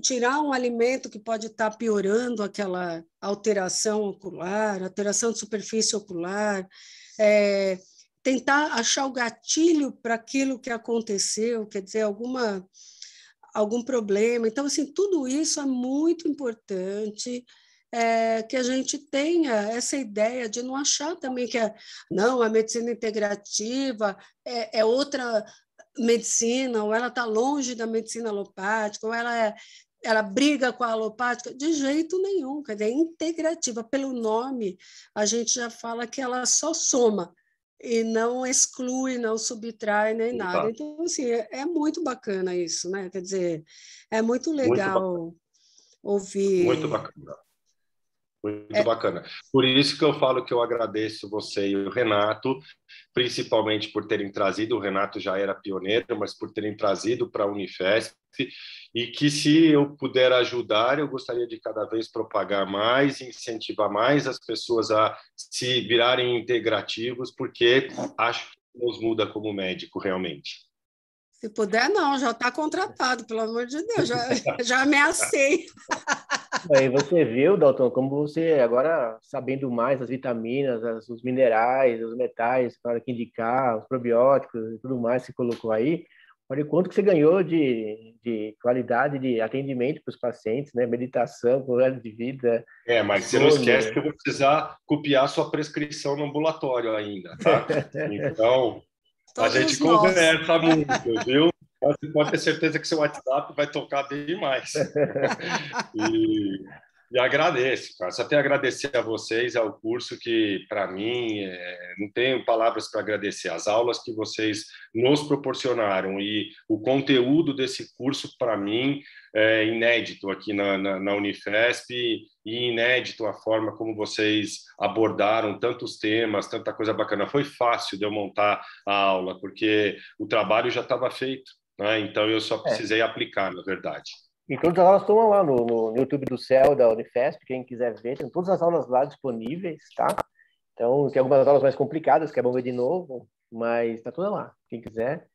tirar um alimento que pode estar piorando aquela alteração ocular, alteração de superfície ocular, tentar achar o gatilho para aquilo que aconteceu, quer dizer, algum problema. Então, assim, tudo isso é muito importante, que a gente tenha essa ideia de não achar também que não, a medicina integrativa é outra medicina, ou ela está longe da medicina alopática, ou ela briga com a alopática, de jeito nenhum, quer dizer, integrativa. Pelo nome, a gente já fala que ela só soma, e não exclui, não subtrai nem nada. Então, assim, é muito bacana isso, né? Quer dizer, é muito legal ouvir. Muito bacana. Muito bacana. Por isso que eu falo que eu agradeço você e o Renato, principalmente por terem trazido, o Renato já era pioneiro, mas por terem trazido para a Unifesp, e que se eu puder ajudar, eu gostaria de cada vez propagar mais, incentivar mais as pessoas a se virarem integrativos, porque acho que nos muda como médico, realmente. Se puder, não, já está contratado, pelo amor de Deus, já ameacei. Aí você viu, Dalton, como você agora, sabendo mais as vitaminas, os minerais, os metais, para que indicar, os probióticos e tudo mais que você colocou aí, olha o quanto que você ganhou de qualidade de atendimento para os pacientes, né? Meditação, qualidade de vida. Mas você não esquece que eu vou precisar copiar sua prescrição no ambulatório ainda, tá? Então, a gente conversa muito, viu? Você pode ter certeza que seu WhatsApp vai tocar bem mais. E agradeço, cara. Só tenho a agradecer a vocês, ao curso que, para mim, não tenho palavras para agradecer. As aulas que vocês nos proporcionaram e o conteúdo desse curso, para mim, é inédito aqui na Unifesp e inédito a forma como vocês abordaram tantos temas, tanta coisa bacana. Foi fácil de eu montar a aula, porque o trabalho já estava feito, né? Então, eu só precisei aplicar, na verdade. E todas as aulas estão lá no YouTube do CEL da Unifesp, quem quiser ver, tem todas as aulas lá disponíveis, tá? Então, tem algumas aulas mais complicadas, que é bom ver de novo, mas tá toda lá, quem quiser.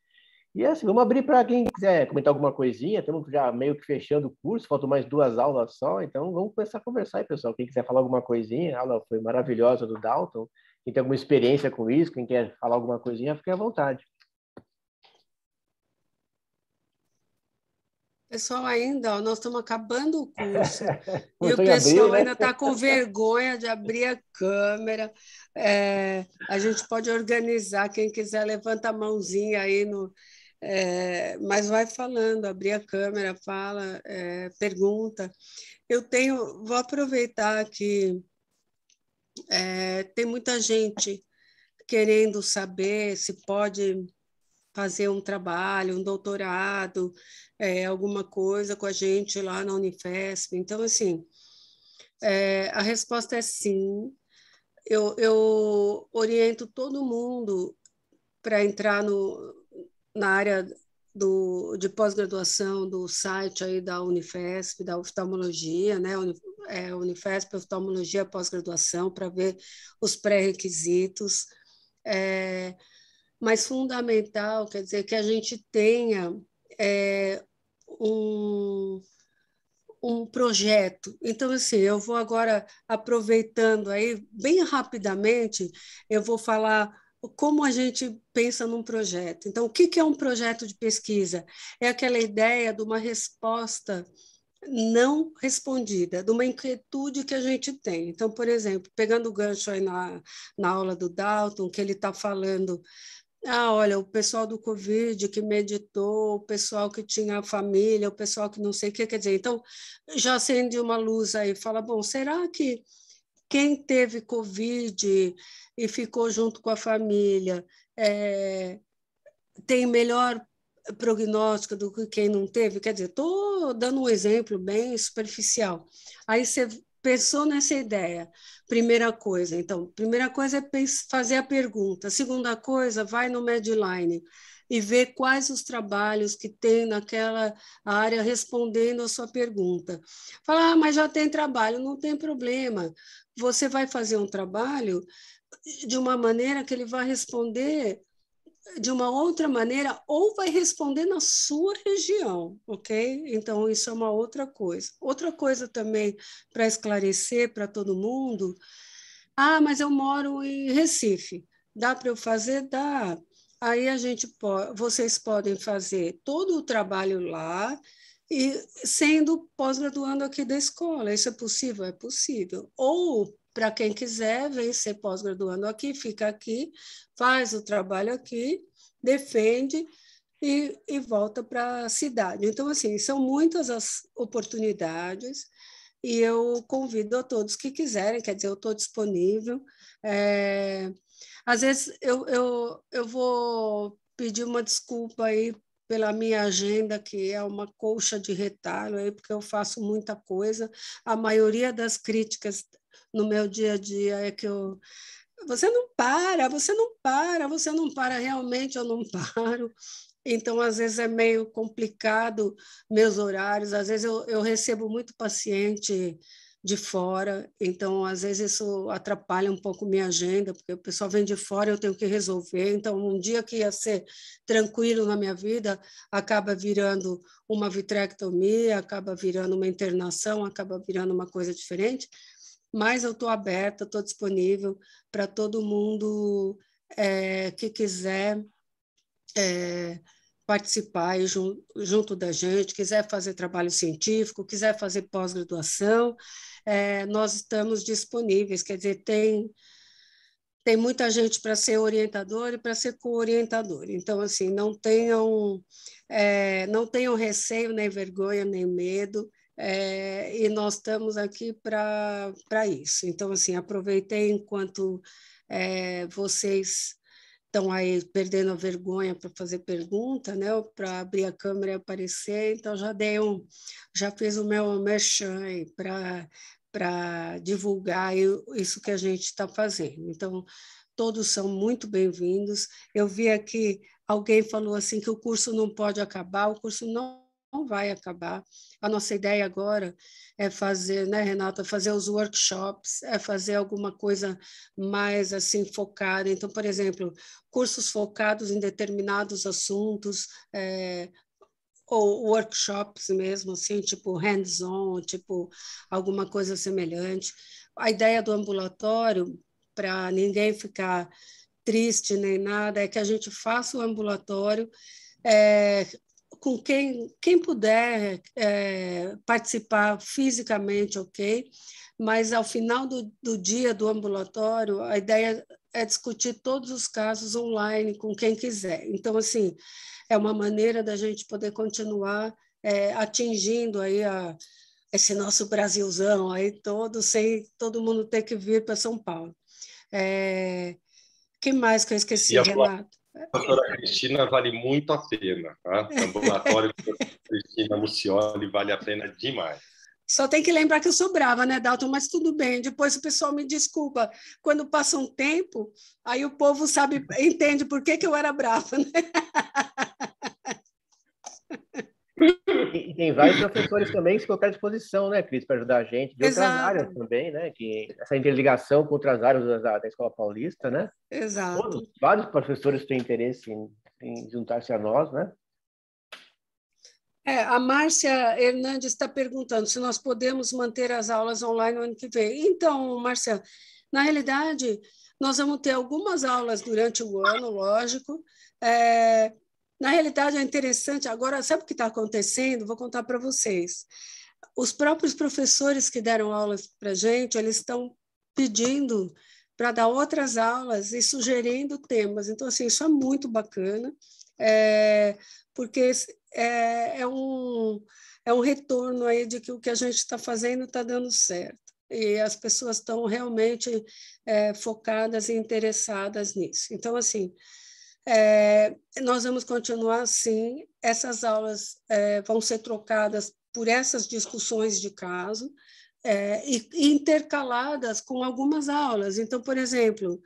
E assim, vamos abrir para quem quiser comentar alguma coisinha, estamos já meio que fechando o curso, faltam mais 2 aulas só, então vamos começar a conversar aí, pessoal. Quem quiser falar alguma coisinha, a aula foi maravilhosa do Dalton, quem tem alguma experiência com isso, quem quer falar alguma coisinha, fique à vontade. Pessoal, ainda, ó, nós estamos acabando o curso e o Começou em pessoal abril, né? ainda está com vergonha de abrir a câmera. A gente pode organizar, quem quiser levanta a mãozinha aí, mas vai falando, abrir a câmera, fala, pergunta. Vou aproveitar que tem muita gente querendo saber se pode fazer um trabalho, um doutorado, alguma coisa com a gente lá na Unifesp. Então, assim, a resposta é sim. Eu oriento todo mundo para entrar na área de pós-graduação do site aí da Unifesp, da oftalmologia, né? Unifesp, oftalmologia, pós-graduação, para ver os pré-requisitos. Mas fundamental, quer dizer, que a gente tenha um, um projeto. Então, assim, eu vou agora, aproveitando aí, bem rapidamente, eu vou falar como a gente pensa num projeto. Então, o que é um projeto de pesquisa? É aquela ideia de uma resposta não respondida, de uma inquietude que a gente tem. Então, por exemplo, pegando o gancho aí na aula do Dalton, que ele está falando olha, o pessoal do Covid que meditou, o pessoal que tinha família, o pessoal que não sei o que, quer dizer, então já acende uma luz aí, fala, bom, será que quem teve Covid e ficou junto com a família tem melhor prognóstico do que quem não teve? Quer dizer, estou dando um exemplo bem superficial. Aí você pensou nessa ideia, primeira coisa. Então, primeira coisa é fazer a pergunta. Segunda coisa, vai no Medline e ver quais os trabalhos que tem naquela área respondendo a sua pergunta. Fala, mas já tem trabalho, não tem problema. Você vai fazer um trabalho de uma maneira que ele vai responder de uma outra maneira ou vai responder na sua região, ok? Então, isso é uma outra coisa. Outra coisa também para esclarecer para todo mundo, mas eu moro em Recife, dá para eu fazer? Dá. Aí vocês podem fazer todo o trabalho lá e sendo pós-graduando aqui da escola. Isso é possível? É possível. Ou para quem quiser, vem ser pós-graduando aqui, fica aqui, faz o trabalho aqui, defende e volta para a cidade. Então, assim, são muitas as oportunidades e eu convido a todos que quiserem, quer dizer, eu estou disponível. Às vezes eu vou pedir uma desculpa aí pela minha agenda, que é uma colcha de retalho, aí, porque eu faço muita coisa. A maioria das críticas no meu dia a dia é que você não para, você não para, você não para, realmente eu não paro. Então, às vezes é meio complicado meus horários, às vezes eu recebo muito paciente de fora, então às vezes isso atrapalha um pouco minha agenda, porque o pessoal vem de fora e eu tenho que resolver, então um dia que ia ser tranquilo na minha vida, acaba virando uma vitrectomia, acaba virando uma internação, acaba virando uma coisa diferente, mas eu estou aberta, estou disponível para todo mundo que quiser participar aí junto da gente, quiser fazer trabalho científico, quiser fazer pós-graduação, nós estamos disponíveis, quer dizer, tem muita gente para ser orientador e para ser co-orientador. Então, assim, não tenham receio, nem vergonha, nem medo, e nós estamos aqui para isso. Então, assim, aproveitei enquanto vocês estão aí perdendo a vergonha para fazer pergunta, né? Para abrir a câmera e aparecer, então já fiz o meu merchan aí para divulgar isso que a gente está fazendo. Então, todos são muito bem-vindos. Eu vi aqui, alguém falou assim que o curso não pode acabar, o curso não vai acabar. A nossa ideia agora é fazer, né, Renata, fazer os workshops, é fazer alguma coisa mais assim focada. Então, por exemplo, cursos focados em determinados assuntos, ou workshops mesmo, assim, tipo hands-on, tipo alguma coisa semelhante. A ideia do ambulatório, para ninguém ficar triste nem nada, é que a gente faça o ambulatório com quem puder participar fisicamente, ok? Mas, ao final do dia do ambulatório, a ideia é discutir todos os casos online com quem quiser. Então, assim, é uma maneira da gente poder continuar atingindo aí esse nosso Brasilzão aí todo, sem todo mundo ter que vir para São Paulo. Que mais que eu esqueci, Renato? A doutora Cristina vale muito a pena, tá? O ambulatório da Cristina Muccioli vale a pena demais. Só tem que lembrar que eu sou brava, né, Dalton? Mas tudo bem, depois o pessoal me desculpa. Quando passa um tempo, aí o povo entende por que eu era brava, né? E tem vários professores também que se colocaram à disposição, né, Cris, para ajudar a gente, de outras Exato. áreas também, né, que essa interligação com outras áreas da Escola Paulista, né? Exato. Vários professores têm interesse em juntar-se a nós, né? A Márcia Hernandes está perguntando se nós podemos manter as aulas online no ano que vem. Então, Márcia, na realidade, nós vamos ter algumas aulas durante o ano, lógico. Na realidade, é interessante. Agora, sabe o que está acontecendo? Vou contar para vocês. Os próprios professores que deram aulas para a gente, eles estão pedindo para dar outras aulas e sugerindo temas. Então, assim, isso é muito bacana, porque é um retorno aí de que o que a gente está fazendo está dando certo. E as pessoas estão realmente focadas e interessadas nisso. Então, assim, nós vamos continuar assim, essas aulas vão ser trocadas por essas discussões de caso, e intercaladas com algumas aulas. Então, por exemplo,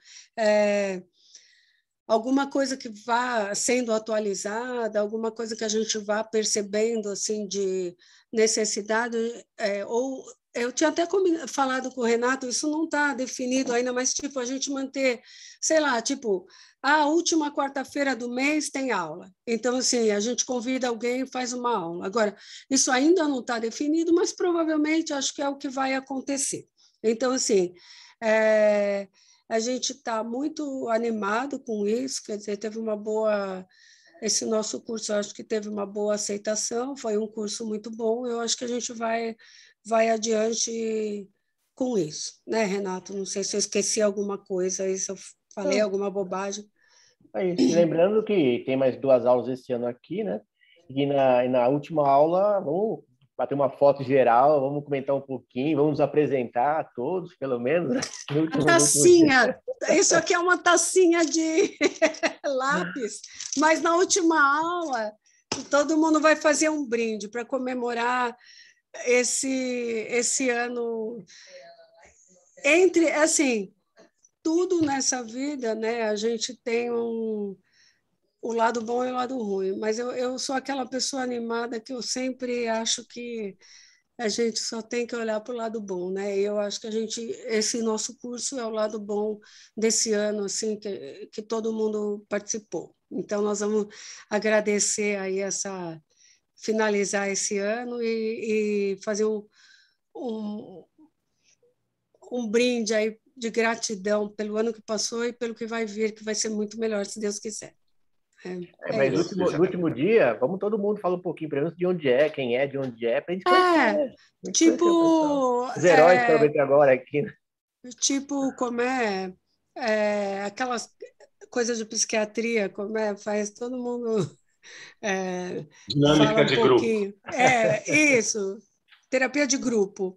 alguma coisa que vá sendo atualizada, alguma coisa que a gente vá percebendo assim de necessidade, ou eu tinha até falado com o Renato, isso não está definido ainda, mas tipo a gente manter, sei lá, tipo, a última quarta-feira do mês tem aula. Então, assim, a gente convida alguém e faz uma aula. Agora, isso ainda não está definido, mas provavelmente acho que é o que vai acontecer. Então, assim, a gente está muito animado com isso, quer dizer, teve uma boa... Esse nosso curso, eu acho que teve uma boa aceitação, foi um curso muito bom, eu acho que a gente vai adiante com isso, né, Renato? Não sei se eu esqueci alguma coisa, aí se eu falei alguma bobagem. É isso. E lembrando que tem mais 2 aulas esse ano aqui, né? E na última aula, vamos bater uma foto geral, vamos comentar um pouquinho, vamos nos apresentar a todos, pelo menos. A tacinha, isso aqui é uma tacinha de lápis, mas na última aula todo mundo vai fazer um brinde para comemorar esse ano. Assim, tudo nessa vida, né? A gente tem o lado bom e o lado ruim, mas eu sou aquela pessoa animada que eu sempre acho que a gente só tem que olhar para o lado bom, né? Eu acho que esse nosso curso é o lado bom desse ano, assim, que todo mundo participou. Então, nós vamos agradecer aí finalizar esse ano e fazer um brinde aí de gratidão pelo ano que passou e pelo que vai vir, que vai ser muito melhor, se Deus quiser. Mas no último dia, vamos todo mundo falar um pouquinho, pelo menos, de onde é, quem é, de onde é, para a gente conhecer, né? Tipo... Os heróis que eu ver agora aqui. Tipo, como aquelas coisas de psiquiatria, faz todo mundo dinâmica fala um de pouquinho. Grupo. Isso, terapia de grupo.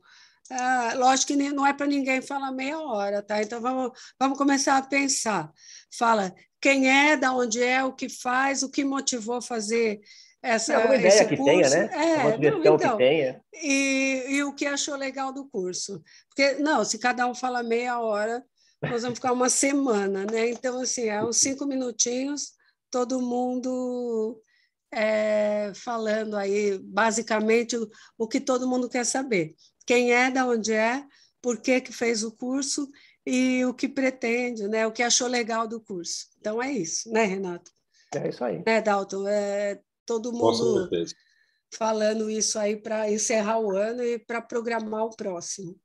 Lógico que não é para ninguém falar meia hora, tá? Então vamos começar a pensar. Fala quem é, da onde é, o que faz, o que motivou a fazer alguma ideia que curso. tenha, né? Alguma sugestão que tenha. E o que achou legal do curso. Porque, não, se cada um fala meia hora, nós vamos ficar uma semana, né? Então, assim, uns 5 minutinhos, todo mundo falando aí, basicamente, o que todo mundo quer saber. Quem é, da onde é, por que fez o curso e o que pretende, né? O que achou legal do curso. Então, é isso, né, Renato? É isso aí. Né, Dalton? Todo mundo falando isso aí para encerrar o ano e para programar o próximo.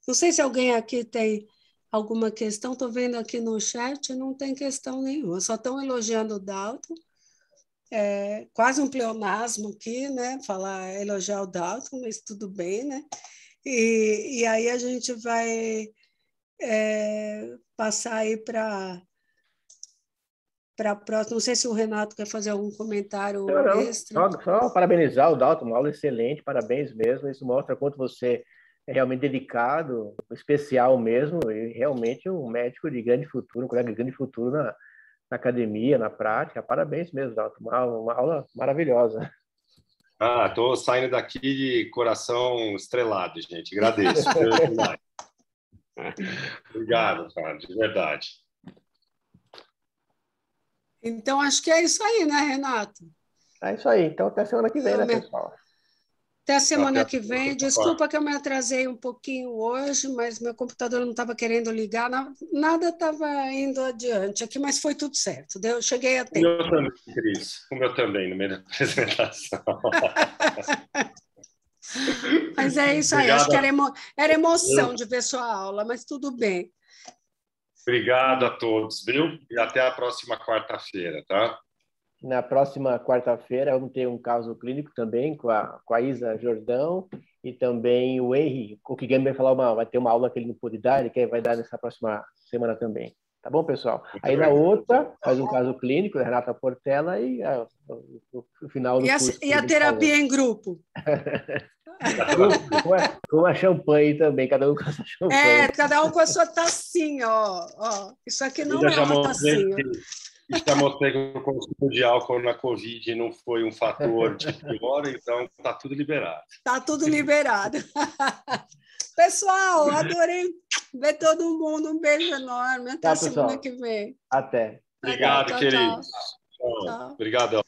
Não sei se alguém aqui tem alguma questão, estou vendo aqui no chat, não tem questão nenhuma, só estão elogiando o Dalton. quase um pleonasmo aqui, né? Falar, elogiar o Dalton, mas tudo bem, né? E aí a gente vai passar aí para a próxima. Não sei se o Renato quer fazer algum comentário extra. Só parabenizar o Dalton, uma aula excelente, parabéns mesmo. Isso mostra quanto você é realmente dedicado, especial mesmo, e realmente um médico de grande futuro, um colega de grande futuro na academia, na prática. Parabéns mesmo, Dalton, uma aula maravilhosa. Estou saindo daqui de coração estrelado, gente. Agradeço. Obrigado, cara, de verdade. Então, acho que é isso aí, né, Renato? É isso aí. Então, até semana que vem, né, pessoal? Até a semana que vem. Desculpa que eu me atrasei um pouquinho hoje, mas meu computador não estava querendo ligar, nada estava indo adiante aqui, mas foi tudo certo. Cheguei a tempo. O meu também, Cris. O meu também, no meio da apresentação. Mas é isso aí. Acho que era emoção de ver sua aula, mas tudo bem. Obrigado a todos, viu? E até a próxima quarta-feira, tá? Na próxima quarta-feira, vamos ter um caso clínico também com a Isa Jordão e também o Henry. O Kigami vai ter uma aula que ele não pôde dar, ele vai dar nessa próxima semana também. Tá bom, pessoal? Aí na outra, faz um caso clínico, da Renata Portela, e o final do curso. E a terapia em grupo? Com a champanhe também, cada um com a sua champanhe. Cada um com a sua tacinha, ó. Isso aqui não é uma tacinha. Já mostrei que o consumo de álcool na Covid não foi um fator de pior, então está tudo liberado. Está tudo liberado. Pessoal, adorei ver todo mundo. Um beijo enorme. Até a semana que vem. Até. Obrigado, queridos. Obrigadão.